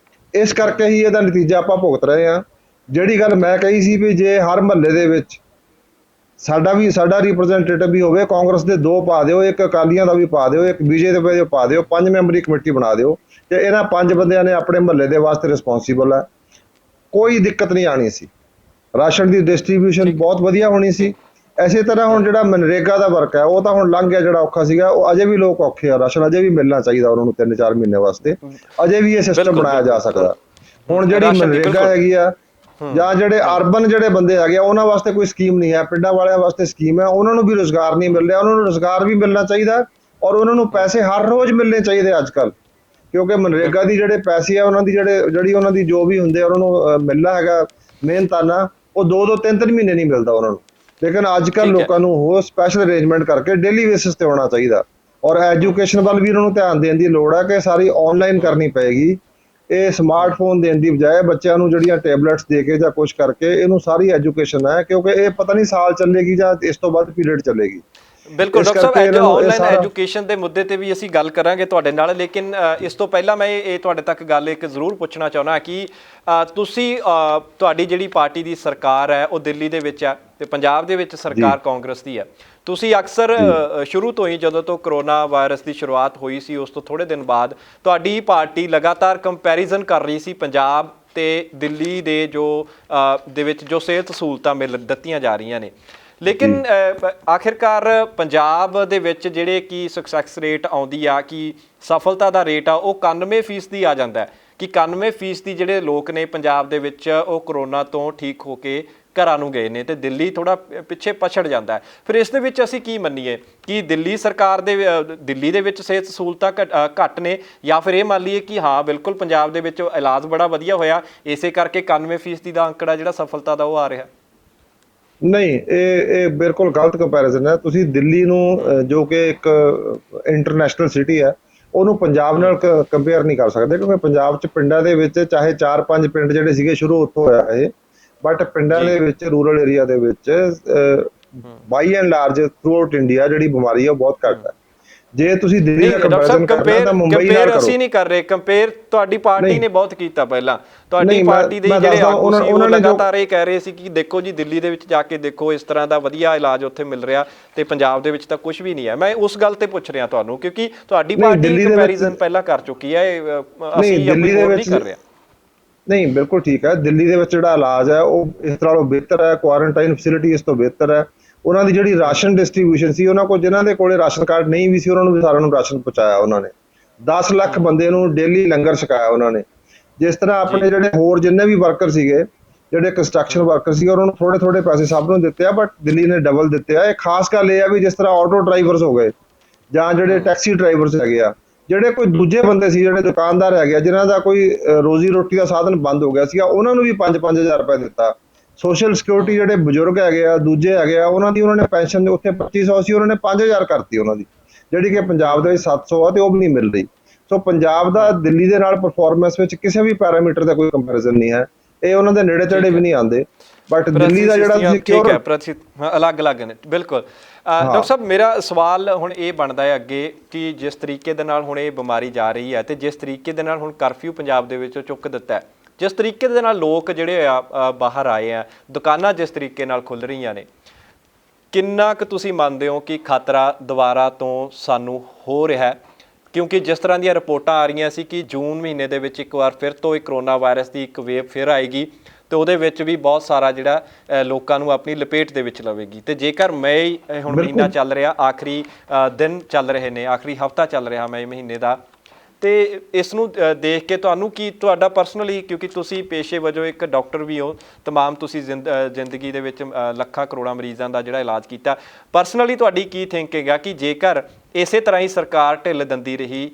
ਇਸ ਕਰਕੇ ਹੀ ਇਹਦਾ ਨਤੀਜਾ ਆਪਾਂ ਭੁਗਤ ਰਹੇ ਹਾਂ। ਜਿਹੜੀ ਗੱਲ ਮੈਂ ਕਹੀ ਸੀ ਵੀ ਜੇ ਹਰ ਮਹੱਲੇ ਦੇ ਵਿੱਚ ਸਾਡਾ ਰਿਪਰੈਜ਼ੈਂਟੇਟਿਵ ਵੀ ਹੋਵੇ, ਕਾਂਗਰਸ ਦੇ 2 ਪਾ ਦਿਓ, ਇੱਕ ਅਕਾਲੀਆਂ ਦਾ ਵੀ ਪਾ ਦਿਓ, ਇੱਕ BJP ਦੇ ਪਾ ਦਿਓ, 5 ਮੈਂਬਰੀ ਕਮੇਟੀ ਬਣਾ ਦਿਓ, ਤੇ ਇਹਨਾਂ 5 ਬੰਦਿਆਂ ਨੇ ਆਪਣੇ ਮਹੱਲੇ ਦੇ ਵਾਸਤੇ ਰਿਸਪੌਂਸੀਬਲ ਹੈ, ਕੋਈ ਦਿੱਕਤ ਨਹੀਂ ਆਣੀ ਸੀ। ਰਾਸ਼ਨ ਦੀ ਡਿਸਟਰੀਬਿਊਸ਼ਨ ਬਹੁਤ ਵਧੀਆ ਹੋਣੀ ਸੀ। ਇਸੇ ਤਰ੍ਹਾਂ ਹੁਣ ਜਿਹੜਾ ਮਨਰੇਗਾ ਦਾ ਵਰਕ ਹੈ ਉਹ ਤਾਂ ਹੁਣ ਲੰਘ ਗਿਆ, ਜਿਹੜਾ ਔਖਾ ਸੀਗਾ ਉਹ ਅਜੇ ਵੀ ਲੋਕ ਔਖੇ ਆ, ਰਾਸ਼ਨ ਅਜੇ ਵੀ ਮਿਲਣਾ ਚਾਹੀਦਾ ਉਹਨਾਂ ਨੂੰ 3-4 ਮਹੀਨੇ ਵਾਸਤੇ, ਅਜੇ ਵੀ ਇਹ ਸਿਸਟਮ ਬਣਾਇਆ ਜਾ ਸਕਦਾ। ਹੁਣ ਜਿਹੜੀ ਮਨਰੇਗਾ ਹੈਗੀ ਆ, ਜਾਂ ਜਿਹੜੇ ਅਰਬਨ ਜਿਹੜੇ ਬੰਦੇ ਹੈਗੇ ਆ ਉਹਨਾਂ ਵਾਸਤੇ ਕੋਈ ਸਕੀਮ ਨਹੀਂ ਹੈ, ਪਿੰਡਾਂ ਵਾਲਿਆਂ ਵਾਸਤੇ ਸਕੀਮ ਹੈ, ਉਹਨਾਂ ਨੂੰ ਵੀ ਰੁਜ਼ਗਾਰ ਨਹੀਂ ਮਿਲ ਰਿਹਾ, ਉਹਨਾਂ ਨੂੰ ਰੁਜ਼ਗਾਰ ਵੀ ਮਿਲਣਾ ਚਾਹੀਦਾ ਔਰ ਉਹਨਾਂ ਨੂੰ ਪੈਸੇ ਹਰ ਰੋਜ਼ ਮਿਲਣੇ ਚਾਹੀਦੇ ਅੱਜ ਕੱਲ੍ਹ, ਕਿਉਂਕਿ ਮਨਰੇਗਾ ਦੀ ਜਿਹੜੇ ਪੈਸੇ ਆ ਉਹਨਾਂ ਦੀ ਜਿਹੜੀ ਉਹਨਾਂ ਦੀ ਜੋ ਵੀ ਹੁੰਦੇ ਉਹਨਾਂ ਨੂੰ ਮਿਲਣਾ ਹੈਗਾ ਮਿਹਨਤਾਨਾ, ਉਹ 2-2 3-3 ਮਹੀਨੇ ਨਹੀਂ ਮਿਲਦਾ ਉਹਨਾਂ ਨੂੰ। ਲੇਕਿਨ ਅੱਜ ਕੱਲ੍ਹ ਲੋਕਾਂ ਨੂੰ ਉਹ ਸਪੈਸ਼ਲ ਅਰੇਂਜਮੈਂਟ ਕਰਕੇ ਡੇਲੀ ਬੇਸਿਸ ਤੇ ਹੋਣਾ ਚਾਹੀਦਾ। ਔਰ ਐਜੂਕੇਸ਼ਨ ਵੱਲ ਵੀ ਉਹਨਾਂ ਨੂੰ ਧਿਆਨ ਦੇਣ ਦੀ ਲੋੜ ਹੈ ਕਿ ਸਾਰੀ ਆਨਲਾਈਨ ਕਰਨੀ ਪਏਗੀ। ਇਹ ਸਮਾਰਟਫੋਨ ਦੇਣ ਦੀ ਬਜਾਏ ਬੱਚਿਆਂ ਨੂੰ ਜਿਹੜੀਆਂ ਟੈਬਲੇਟਸ ਦੇ ਕੇ ਜਾਂ ਕੁਛ ਕਰਕੇ ਇਹਨੂੰ ਸਾਰੀ ਐਜੂਕੇਸ਼ਨ ਹੈ, ਕਿਉਂਕਿ ਇਹ ਪਤਾ ਨਹੀਂ ਸਾਲ ਚੱਲੇਗੀ ਜਾਂ ਇਸ ਤੋਂ ਬਾਅਦ ਪੀਰੀਅਡ ਚੱਲੇਗੀ।
ਬਿਲਕੁਲ ਡਾਕਟਰ ਸਾਹਿਬ, ਆਨਲਾਈਨ ਐਜੂਕੇਸ਼ਨ ਦੇ ਮੁੱਦੇ ਤੇ ਵੀ ਅਸੀਂ ਗੱਲ ਕਰਾਂਗੇ ਤੁਹਾਡੇ ਨਾਲ, ਲੇਕਿਨ ਇਸ ਤੋਂ ਪਹਿਲਾਂ ਮੈਂ ਇਹ ਤੁਹਾਡੇ ਤੱਕ ਗੱਲ ਇੱਕ ਜ਼ਰੂਰ ਪੁੱਛਣਾ ਚਾਹੁੰਦਾ ਕਿ ਤੁਸੀਂ ਤੁਹਾਡੀ ਜਿਹੜੀ ਪਾਰਟੀ ਦੀ ਸਰਕਾਰ ਹੈ ਉਹ ਦਿੱਲੀ ਦੇ ਵਿੱਚ ਹੈ ਤੇ ਪੰਜਾਬ ਦੇ ਵਿੱਚ ਸਰਕਾਰ ਕਾਂਗਰਸ ਦੀ ਹੈ। ਤੁਸੀਂ ਅਕਸਰ ਸ਼ੁਰੂ ਤੋਂ ਹੀ ਜਦੋਂ ਤੋਂ ਕਰੋਨਾ ਵਾਇਰਸ ਦੀ ਸ਼ੁਰੂਆਤ ਹੋਈ ਸੀ ਉਸ ਤੋਂ ਥੋੜੇ ਦਿਨ ਬਾਅਦ ਤੁਹਾਡੀ ਪਾਰਟੀ ਲਗਾਤਾਰ ਕੰਪੈਰੀਜ਼ਨ ਕਰ ਰਹੀ ਸੀ ਪੰਜਾਬ ਤੇ ਦਿੱਲੀ ਦੇ ਦੇ ਵਿੱਚ ਜੋ ਸਿਹਤ ਸਹੂਲਤਾਂ ਦਿੱਤੀਆਂ ਜਾ ਰਹੀਆਂ ਨੇ। ਲੇਕਿਨ ਆਖਿਰਕਾਰ ਪੰਜਾਬ ਦੇ ਵਿੱਚ ਜਿਹੜੇ ਕਿ ਸਕਸੈਸ ਰੇਟ ਆਉਂਦੀ ਆ, ਕਿ ਸਫਲਤਾ ਦਾ ਰੇਟ ਆ, ਉਹ 91% ਆ ਜਾਂਦਾ ਹੈ ਕਿ 91% ਜਿਹੜੇ ਲੋਕ ਨੇ ਪੰਜਾਬ ਦੇ ਵਿੱਚ ਉਹ ਕਰੋਨਾ ਤੋਂ ਠੀਕ ਹੋ ਕੇ ਘਰਾਂ ਨੂੰ ਗਏ ਨੇ ਤੇ ਦਿੱਲੀ ਥੋੜਾ ਪਿੱਛੇ ਪਛੜ ਜਾਂਦਾ ਹੈ। ਫਿਰ ਇਸ ਦੇ ਵਿੱਚ ਅਸੀਂ ਕੀ ਮੰਨੀਏ ਕਿ ਦਿੱਲੀ ਸਰਕਾਰ ਦੇ ਦਿੱਲੀ ਦੇ ਵਿੱਚ ਸਿਹਤ ਸਹੂਲਤਾਂ ਘੱਟ ਨੇ, ਜਾਂ ਫਿਰ ਇਹ ਮੰਨ ਲਈਏ ਕਿ ਹਾਂ ਬਿਲਕੁਲ ਪੰਜਾਬ ਦੇ ਵਿੱਚ ਇਲਾਜ ਬੜਾ ਵਧੀਆ ਹੋਇਆ, ਇਸੇ ਕਰਕੇ 91% ਦਾ ਅੰਕੜਾ ਜਿਹੜਾ ਸਫਲਤਾ ਦਾ ਉਹ ਆ ਰਿਹਾ?
ਨਹੀਂ, ਇਹ ਬਿਲਕੁਲ ਗਲਤ ਕੰਪੈਰੀਜ਼ਨ ਹੈ। ਤੁਸੀਂ ਦਿੱਲੀ ਨੂੰ ਜੋ ਕਿ ਇੱਕ ਇੰਟਰਨੈਸ਼ਨਲ ਸਿਟੀ ਹੈ ਉਹਨੂੰ ਪੰਜਾਬ ਨਾਲ ਕੰਪੇਅਰ ਨਹੀਂ ਕਰ ਸਕਦੇ, ਕਿਉਂਕਿ ਪੰਜਾਬ 'ਚ ਪਿੰਡਾਂ ਦੇ ਵਿੱਚ ਚਾਹੇ 4-5 ਪਿੰਡ ਜਿਹੜੇ ਸੀਗੇ ਸ਼ੁਰੂ ਉੱਥੋਂ ਹੋਇਆ ਇਹ, ਬਟ ਪਿੰਡਾਂ ਦੇ ਵਿੱਚ ਰੂਰਲ ਏਰੀਆ ਦੇ ਵਿੱਚ by and large throughout India ਜਿਹੜੀ ਬਿਮਾਰੀ ਹੈ ਉਹ ਬਹੁਤ ਘੱਟ ਹੈ। ਜੇ ਤੁਸੀਂ ਦਿੱਲੀ
ਨਹੀਂ
ਦਾ
ਡਾਕਟਰ ਸਾਹਿਬ,
ਕੰਪੈਰੀਜ਼ਨ ਕਰਨਾ ਤਾਂ ਮੁੰਬਈ ਨਾਲ
ਕੰਪੇਅਰ
ਕਰੋ।
ਅਸੀਂ ਨਹੀਂ ਕਰ ਰਹੇ, ਕੰਪੇਅਰ ਤੁਹਾਡੀ ਪਾਰਟੀ ਨੇ ਬਹੁਤ ਕੀਤਾ ਪਹਿਲਾਂ। ਤੁਹਾਡੀ
ਨਹੀਂ,
ਪਾਰਟੀ ਦੇ
ਮੈਂ
ਜਿਹੜੇ
ਦੱਸਦਾ,
ਆਗੂ ਸੀ ਉਹ
ਉਹਨਾਂ ਨੇ
ਲਗਾਤਾਰ ਇਹ ਕਹਿ ਰਹੇ ਸੀ ਕਿ ਦੇਖੋ ਜੀ ਦਿੱਲੀ ਦੇ ਵਿੱਚ ਜਾ ਕੇ ਦੇਖੋ, ਇਸ ਤਰ੍ਹਾਂ ਦਾ ਵਧੀਆ ਇਲਾਜ ਉੱਥੇ ਮਿਲ ਰਿਹਾ ਤੇ ਪੰਜਾਬ ਦੇ ਵਿੱਚ ਤਾਂ ਕੁਝ ਵੀ ਨਹੀਂ ਹੈ। ਮੈਂ ਉਸ ਗੱਲ ਤੇ ਪੁੱਛ ਰਿਹਾ ਤੁਹਾਨੂੰ, ਕਿਉਂਕਿ ਤੁਹਾਡੀ ਪਾਰਟੀ ਕੰਪੈਰੀਜ਼ਨ ਪਹਿਲਾਂ ਕਰ ਚੁੱਕੀ ਹੈ, ਅਸੀਂ ਆਪਣੀ ਹੋਰ ਨਹੀਂ ਕਰ ਰਹੇ।
ਨਹੀਂ, ਬਿਲਕੁਲ ਠੀਕ ਹੈ। ਦਿੱਲੀ ਦੇ ਵਿੱਚ ਜਿਹੜਾ ਇਲਾਜ ਹੈ ਉਹ ਇਸ ਨਾਲੋਂ ਬਿਹਤਰ ਹੈ, ਕੁਆਰੰਟਾਈਨ ਫੈਸਿਲਿਟੀ ਇਸ ਤੋਂ ਬਿਹਤਰ ਹੈ। ਉਹਨਾਂ ਦੀ ਜਿਹੜੀ ਰਾਸ਼ਨ ਡਿਸਟ੍ਰੀਬਿਊਸ਼ਨ ਸੀ, ਉਹਨਾਂ ਕੋਲ ਜਿਨ੍ਹਾਂ ਦੇ ਕੋਲੇ ਰਾਸ਼ਨ ਕਾਰਡ ਨਹੀਂ ਵੀ ਸੀ, ਉਹਨਾਂ ਨੂੰ ਵੀ ਸਾਰਿਆਂ ਨੂੰ ਰਾਸ਼ਨ ਪਹੁੰਚਾਇਆ ਉਹਨਾਂ ਨੇ। 10 ਲੱਖ ਬੰਦੇ ਨੂੰ ਡੇਲੀ ਲੰਗਰ ਛਕਾਇਆ ਉਹਨਾਂ ਨੇ। ਜਿਸ ਤਰ੍ਹਾਂ ਆਪਣੇ ਜਿਹੜੇ ਹੋਰ ਜਿੰਨੇ ਵੀ ਵਰਕਰ ਸੀਗੇ, ਜਿਹੜੇ ਕੰਸਟਰਕਸ਼ਨ ਵਰਕਰ ਸੀਗੇ, ਉਹਨਾਂ ਨੂੰ ਥੋੜੇ ਥੋੜੇ ਪੈਸੇ ਸਭ ਨੂੰ ਦਿੱਤੇ ਆ, ਬਟ ਦਿੱਲੀ ਨੇ ਡਬਲ ਦਿੱਤੇ ਆ। ਇਹ ਖਾਸ ਗੱਲ ਇਹ ਆ ਵੀ ਜਿਸ ਤਰ੍ਹਾਂ ਆਟੋ ਡਰਾਈਵਰਸ ਹੋ ਗਏ ਜਾਂ ਜਿਹੜੇ ਟੈਕਸੀ ਡਰਾਈਵਰਸ ਹੈਗੇ ਆ, ਜਿਹੜੇ ਕੋਈ ਦੂਜੇ ਬੰਦੇ ਸੀ, ਜਿਹੜੇ ਦੁਕਾਨਦਾਰ ਹੈਗੇ ਆ, ਜਿਨ੍ਹਾਂ ਦਾ ਕੋਈ ਰੋਜ਼ੀ ਰੋਟੀ ਦਾ ਸਾਧਨ ਬੰਦ ਹੋ ਗਿਆ ਸੀਗਾ, ਉਹਨਾਂ ਨੂੰ ਵੀ 5-5 ਹਜ਼ਾਰ ਰੁਪਏ ਦਿੱਤਾ। ਸੋਸ਼ਲ ਸਿਕਿਉਰਿਟੀ ਜਿਹੜੇ ਬਜ਼ੁਰਗ ਹੈਗੇ ਆ, ਦੂਜੇ ਹੈਗੇ ਆ, ਉਹਨਾਂ ਦੀ ਉਹਨਾਂ ਨੇ ਪੈਨਸ਼ਨ ਉੱਥੇ 2500 ਸੀ, ਉਹਨਾਂ ਨੇ 5000 ਕਰਤੀ ਉਹਨਾਂ ਦੀ, ਜਿਹੜੀ ਕਿ ਪੰਜਾਬ ਦੇ ਵਿੱਚ 700 ਆ ਤੇ ਉਹ ਵੀ ਨਹੀਂ ਮਿਲ ਰਹੀ। ਸੋ ਪੰਜਾਬ ਦਾ ਦਿੱਲੀ ਦੇ ਨਾਲ ਪਰਫਾਰਮੈਂਸ ਵਿੱਚ ਕਿਸੇ ਵੀ ਪੈਰਾਮੀਟਰ ਦਾ ਕੋਈ ਕੰਪੈਰੀਜ਼ਨ ਨਹੀਂ ਹੈ। ਇਹ ਉਹਨਾਂ ਦੇ ਨੇੜੇ ਤੇੜੇ ਵੀ ਨਹੀਂ ਆਉਂਦੇ, ਬਟ ਦਿੱਲੀ ਦਾ ਜਿਹੜਾ
ਠੀਕ ਹੈ, ਅਲੱਗ-ਅਲੱਗ ਨੇ ਬਿਲਕੁਲ। ਡਾਕਟਰ ਸਾਹਿਬ, ਮੇਰਾ ਸਵਾਲ ਹੁਣ ਇਹ ਬਣਦਾ ਹੈ ਅੱਗੇ ਕਿ ਜਿਸ ਤਰੀਕੇ ਦੇ ਨਾਲ ਹੁਣ ਇਹ ਬਿਮਾਰੀ ਜਾ ਰਹੀ ਹੈ ਤੇ ਜਿਸ ਤਰੀਕੇ ਦੇ ਨਾਲ ਹੁਣ ਕਰਫਿਊ ਪੰਜਾਬ ਦੇ ਵਿੱਚ ਚੁੱਕ ਦਿੱਤਾ ਹੈ, ਜਿਸ ਤਰੀਕੇ ਦੇ ਨਾਲ ਲੋਕ ਜਿਹੜੇ ਆ ਬਾਹਰ ਆਏ ਆ, ਦੁਕਾਨਾਂ ਜਿਸ ਤਰੀਕੇ ਨਾਲ ਖੁੱਲ ਰਹੀਆਂ ਨੇ, ਕਿੰਨਾ ਕੁ ਤੁਸੀਂ ਮੰਨਦੇ ਹੋ ਕਿ ਖਤਰਾ ਦੁਬਾਰਾ ਤੋਂ ਸਾਨੂੰ ਹੋ ਰਿਹਾ? ਕਿਉਂਕਿ ਜਿਸ ਤਰ੍ਹਾਂ ਦੀਆਂ ਰਿਪੋਰਟਾਂ ਆ ਰਹੀਆਂ ਸੀ ਕਿ ਜੂਨ ਮਹੀਨੇ ਦੇ ਵਿੱਚ ਇੱਕ ਵਾਰ ਫਿਰ ਤੋਂ ਇਹ ਕਰੋਨਾ ਵਾਇਰਸ ਦੀ ਇੱਕ ਵੇਵ ਫਿਰ ਆਏਗੀ ਤੇ ਉਹਦੇ ਵਿੱਚ ਵੀ ਬਹੁਤ ਸਾਰਾ ਜਿਹੜਾ ਲੋਕਾਂ ਨੂੰ ਆਪਣੀ ਲਪੇਟ ਦੇ ਵਿੱਚ ਲਵੇਗੀ। ਤੇ ਜੇਕਰ ਮਈ ਹੁਣ ਮਹੀਨਾ ਚੱਲ ਰਿਹਾ, ਆਖਰੀ ਦਿਨ ਚੱਲ ਰਹੇ ਨੇ, ਆਖਰੀ ਹਫਤਾ ਚੱਲ ਰਿਹਾ ਮਈ ਮਹੀਨੇ ਦਾ, ਤੇ ਇਸ ਨੂੰ ਦੇਖ ਕੇ ਤੁਹਾਨੂੰ ਕੀ, ਤੁਹਾਡਾ ਪਰਸਨਲੀ, ਕਿਉਂਕਿ ਤੁਸੀਂ ਪੇਸ਼ੇ ਵਜੋਂ ਇੱਕ ਡਾਕਟਰ ਵੀ ਹੋ, ਤਮਾਮ ਤੁਸੀਂ ਜ਼ਿੰਦਗੀ ਦੇ ਵਿੱਚ ਲੱਖਾਂ ਕਰੋੜਾਂ ਮਰੀਜ਼ਾਂ ਦਾ ਜਿਹੜਾ ਇਲਾਜ ਕੀਤਾ, ਪਰਸਨਲੀ ਤੁਹਾਡੀ ਕੀ ਥਿੰਕਿੰਗ ਆ ਕਿ ਜੇਕਰ ਇਸੇ ਤਰ੍ਹਾਂ ਹੀ ਸਰਕਾਰ ਢਿੱਲ ਦਿੰਦੀ ਰਹੀ,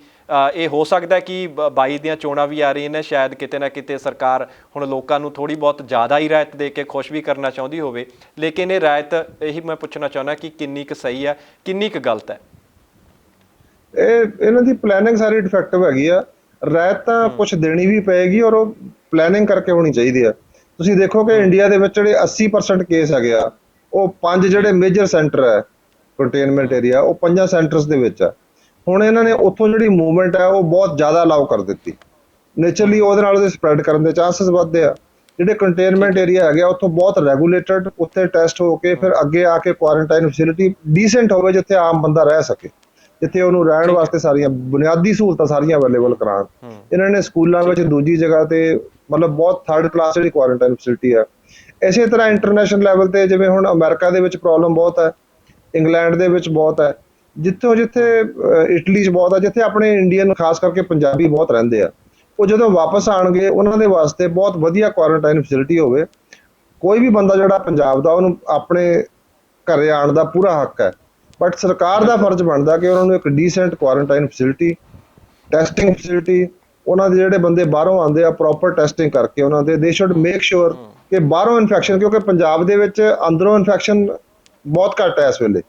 ਇਹ ਹੋ ਸਕਦਾ ਕਿ 22 ਦੀਆਂ ਚੋਣਾਂ ਵੀ ਆ ਰਹੀਆਂ ਨੇ, ਸ਼ਾਇਦ ਕਿਤੇ ਨਾ ਕਿਤੇ ਸਰਕਾਰ ਹੁਣ ਲੋਕਾਂ ਨੂੰ ਥੋੜ੍ਹੀ ਬਹੁਤ ਜ਼ਿਆਦਾ ਹੀ ਰਾਇਤ ਦੇ ਕੇ ਖੁਸ਼ ਵੀ ਕਰਨਾ ਚਾਹੁੰਦੀ ਹੋਵੇ, ਲੇਕਿਨ ਇਹ ਰਾਇਤ, ਇਹੀ ਮੈਂ ਪੁੱਛਣਾ ਚਾਹੁੰਦਾ ਕਿ ਕਿੰਨੀ ਕੁ ਸਹੀ ਹੈ, ਕਿੰਨੀ ਕੁ ਗਲਤ ਹੈ?
ਇਹਨਾਂ ਦੀ ਪਲੈਨਿੰਗ ਸਾਰੀ ਡਿਫੈਕਟਿਵ ਹੈਗੀ ਆ। ਰਾਇਤ ਤਾਂ ਕੁਝ ਦੇਣੀ ਵੀ ਪਏਗੀ ਔਰ ਉਹ ਪਲੈਨਿੰਗ ਕਰਕੇ ਹੋਣੀ ਚਾਹੀਦੀ ਆ। ਤੁਸੀਂ ਦੇਖੋ ਕਿ ਇੰਡੀਆ ਦੇ ਵਿੱਚ ਜਿਹੜੇ 80% ਕੇਸ ਹੈਗੇ ਆ, ਉਹ 5 ਜਿਹੜੇ ਮੇਜਰ ਸੈਂਟਰ ਹੈ ਕੰਟੇਨਮੈਂਟ ਏਰੀਆ, ਉਹ 5 ਸੈਂਟਰਸ ਦੇ ਵਿੱਚ ਆ। ਹੁਣ ਇਹਨਾਂ ਨੇ ਉੱਥੋਂ ਜਿਹੜੀ ਮੂਵਮੈਂਟ ਹੈ ਉਹ ਬਹੁਤ ਜ਼ਿਆਦਾ ਅਲਾਉ ਕਰ ਦਿੱਤੀ। ਨੇਚਰਲੀ ਉਹਦੇ ਨਾਲ ਉਹਦੇ ਸਪਰੈਡ ਕਰਨ ਦੇ ਚਾਂਸਸ ਵੱਧਦੇ ਆ। ਜਿਹੜੇ ਕੰਟੇਨਮੈਂਟ ਏਰੀਆ ਹੈਗੇ ਆ, ਉੱਥੋਂ ਬਹੁਤ ਰੈਗੂਲੇਟਡ, ਉੱਥੇ ਟੈਸਟ ਹੋ ਕੇ ਫਿਰ ਅੱਗੇ ਆ ਕੇ ਕੁਆਰੰਟਾਈਨ ਫੈਸਿਲਿਟੀ ਡੀਸੈਂਟ ਹੋਵੇ, ਜਿੱਥੇ ਆਮ ਬੰਦਾ ਰਹਿ ਸਕੇ, ਜਿੱਥੇ ਉਹਨੂੰ ਰਹਿਣ ਵਾਸਤੇ ਸਾਰੀਆਂ ਬੁਨਿਆਦੀ ਸਹੂਲਤਾਂ ਸਾਰੀਆਂ ਅਵੇਲੇਬਲ ਕਰਾਉਣ। ਇਹਨਾਂ ਨੇ ਸਕੂਲਾਂ ਵਿੱਚ ਦੂਜੀ ਜਗ੍ਹਾ ਤੇ ਮਤਲਬ ਬਹੁਤ ਥਰਡ ਕਲਾਸ ਜਿਹੜੀ ਕੁਆਰੰਟਾਈਨ ਫੈਸਿਲਿਟੀ ਆ। ਇਸੇ ਤਰ੍ਹਾਂ ਇੰਟਰਨੈਸ਼ਨਲ ਲੈਵਲ ਤੇ ਜਿਵੇਂ ਹੁਣ ਅਮਰੀਕਾ ਦੇ ਵਿੱਚ ਪ੍ਰੋਬਲਮ ਬਹੁਤ ਹੈ, ਇੰਗਲੈਂਡ ਦੇ ਵਿੱਚ ਬਹੁਤ ਹੈ, ਜਿੱਥੇ ਇਟਲੀ 'ਚ ਬਹੁਤ ਹੈ, ਜਿੱਥੇ ਆਪਣੇ ਇੰਡੀਅਨ ਖਾਸ ਕਰਕੇ ਪੰਜਾਬੀ ਬਹੁਤ ਰਹਿੰਦੇ ਆ। ਉਹ ਜਦੋਂ ਵਾਪਸ ਆਉਣਗੇ ਉਹਨਾਂ ਦੇ ਵਾਸਤੇ ਬਹੁਤ ਵਧੀਆ ਕੁਆਰੰਟਾਈਨ ਫੈਸਿਲਿਟੀ ਹੋਵੇ। ਕੋਈ ਵੀ ਬੰਦਾ ਜਿਹੜਾ ਪੰਜਾਬ ਦਾ, ਉਹਨੂੰ ਆਪਣੇ ਘਰੇ ਆਉਣ ਦਾ ਪੂਰਾ ਹੱਕ ਹੈ, ਬਟ ਸਰਕਾਰ ਦਾ ਫਰਜ਼ ਬਣਦਾ ਕਿ ਉਹਨਾਂ ਨੂੰ ਇੱਕ decent quarantine facility, testing facility, ਉਹਨਾਂ ਦੇ ਜਿਹੜੇ ਬੰਦੇ ਬਾਹਰੋਂ ਆਉਂਦੇ ਆ ਪ੍ਰੋਪਰ ਟੈਸਟਿੰਗ ਕਰਕੇ ਉਹਨਾਂ ਦੇ ਸ਼ੁੱਡ ਮੇਕ ਸ਼ੋਰ ਕਿ ਬਾਹਰੋਂ ਇਨਫੈਕਸ਼ਨ, ਕਿਉਂਕਿ ਪੰਜਾਬ ਦੇ ਵਿੱਚ ਅੰਦਰੋਂ ਇਨਫੈਕਸ਼ਨ ਬਹੁਤ ਘੱਟ ਹੈ ਇਸ ਵੇਲੇ,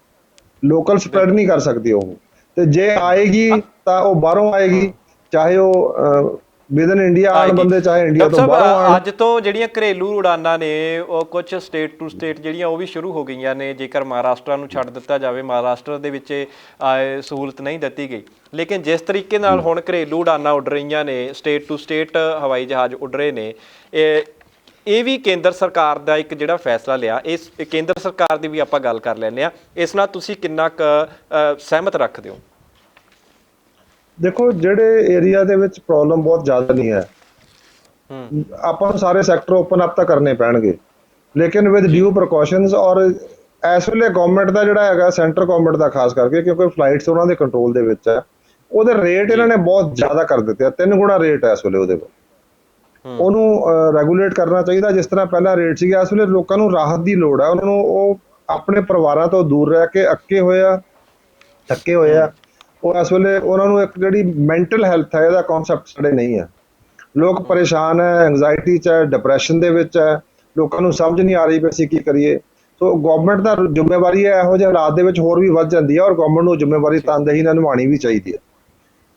ਲੋਕਲ ਸਪਰੈਡ ਨਹੀਂ ਕਰ ਸਕਦੀ ਉਹ, ਤੇ ਜੇ ਆਏਗੀ ਤਾਂ ਉਹ ਬਾਹਰੋਂ ਆਏਗੀ, ਚਾਹੇ ਉਹ ਵਿਦਨ ਇੰਡੀਆ ਆਉਣ ਬੰਦੇ, ਚਾਹੇ ਇੰਡੀਆ ਤੋਂ ਬਾਹਰੋਂ ਆਉਣ।
ਅੱਜ ਤੋਂ ਜਿਹੜੀਆਂ ਘਰੇਲੂ ਉਡਾਨਾਂ ਨੇ ਉਹ ਕੁਝ ਸਟੇਟ ਟੂ ਸਟੇਟ ਜਿਹੜੀਆਂ ਉਹ ਵੀ ਸ਼ੁਰੂ ਹੋ ਗਈਆਂ ਨੇ। ਜੇਕਰ ਮਹਾਰਾਸ਼ਟਰ ਨੂੰ ਛੱਡ ਦਿੱਤਾ ਜਾਵੇ, ਮਹਾਰਾਸ਼ਟਰ ਦੇ ਵਿੱਚ ਸਹੂਲਤ ਨਹੀਂ ਦਿੱਤੀ ਗਈ, ਲੇਕਿਨ ਜਿਸ ਤਰੀਕੇ ਨਾਲ ਹੁਣ ਘਰੇਲੂ ਉਡਾਨਾਂ ਉੱਡ ਰਹੀਆਂ ਨੇ, ਸਟੇਟ ਟੂ ਸਟੇਟ ਹਵਾਈ ਜਹਾਜ਼ ਉੱਡ ਰਹੇ ਨੇ, ਇਹ ਵੀ ਕੇਂਦਰ ਸਰਕਾਰ ਦਾ ਇੱਕ ਜਿਹੜਾ ਫੈਸਲਾ ਲਿਆ, ਇਸ ਕੇਂਦਰ ਸਰਕਾਰ ਦੀ ਵੀ ਆਪਾਂ ਗੱਲ ਕਰ ਲੈਂਦੇ ਹਾਂ, ਇਸ ਨਾਲ ਤੁਸੀਂ ਕਿੰਨਾ ਕੁ ਸਹਿਮਤ ਰੱਖਦੇ ਹੋ?
ਦੇਖੋ, ਜਿਹੜੇ ਏਰੀਆ ਦੇ ਵਿੱਚ ਪ੍ਰੋਬਲਮ ਬਹੁਤ ਜ਼ਿਆਦਾ ਨਹੀਂ ਹੈ, ਆਪਾਂ ਨੂੰ ਸਾਰੇ ਸੈਕਟਰ ਓਪਨ ਅਪ ਤਾਂ ਕਰਨੇ ਪੈਣਗੇ, ਲੇਕਿਨ ਵਿਦ ਡਿਊ ਪ੍ਰੀਕਾਸ਼ਨਸ। ਔਰ ਇਸ ਵੇਲੇ ਗਵਰਨਮੈਂਟ ਦਾ ਜਿਹੜਾ ਹੈਗਾ, ਸੈਂਟਰ ਗਵਰਨਮੈਂਟ ਦਾ ਖਾਸ ਕਰਕੇ, ਕਿਉਂਕਿ ਫਲਾਈਟਸ ਉਹਨਾਂ ਦੇ ਕੰਟਰੋਲ ਦੇ ਵਿੱਚ ਹੈ, ਉਹਦੇ ਰੇਟ ਇਹਨਾਂ ਨੇ ਬਹੁਤ ਜ਼ਿਆਦਾ ਕਰ ਦਿੱਤੇ ਆ। 3 ਗੁਣਾ ਰੇਟ ਹੈ ਇਸ ਵੇਲੇ ਉਹਦੇ ਕੋਲ। ਉਹਨੂੰ ਰੈਗੂਲੇਟ ਕਰਨਾ ਚਾਹੀਦਾ। ਜਿਸ ਤਰ੍ਹਾਂ ਪਹਿਲਾਂ ਰੇਟ ਸੀਗਾ, ਇਸ ਵੇਲੇ ਲੋਕਾਂ ਨੂੰ ਰਾਹਤ ਦੀ ਲੋੜ ਹੈ। ਉਹਨਾਂ ਨੂੰ ਉਹ ਆਪਣੇ ਪਰਿਵਾਰਾਂ ਤੋਂ ਦੂਰ ਰਹਿ ਕੇ ਅੱਕੇ ਹੋਏ ਆ, ਥੱਕੇ ਹੋਏ ਆ। ਉਹ ਇਸ ਵੇਲੇ ਉਹਨਾਂ ਨੂੰ ਇੱਕ ਜਿਹੜੀ ਮੈਂਟਲ ਹੈਲਥ ਹੈ, ਇਹਦਾ ਕਨਸੈਪਟ ਸਾਡੇ ਨਹੀਂ ਹੈ। ਲੋਕ ਪਰੇਸ਼ਾਨ ਹੈ, ਐਂਗਜ਼ਾਇਟੀ 'ਚ ਹੈ, ਡਿਪਰੈਸ਼ਨ ਦੇ ਵਿੱਚ ਹੈ, ਲੋਕਾਂ ਨੂੰ ਸਮਝ ਨਹੀਂ ਆ ਰਹੀ ਵੀ ਅਸੀਂ ਕੀ ਕਰੀਏ। ਸੋ ਗਵਰਨਮੈਂਟ ਦਾ ਜ਼ਿੰਮੇਵਾਰੀ ਹੈ, ਇਹੋ ਜਿਹੇ ਹਾਲਾਤ ਦੇ ਵਿੱਚ ਹੋਰ ਵੀ ਵੱਧ ਜਾਂਦੀ ਹੈ, ਔਰ ਗਵਰਨਮੈਂਟ ਨੂੰ ਜ਼ਿੰਮੇਵਾਰੀ ਤਨਦੇਹੀ ਨਾਲ ਨਿਭਾਉਣੀ ਵੀ ਚਾਹੀਦੀ ਹੈ।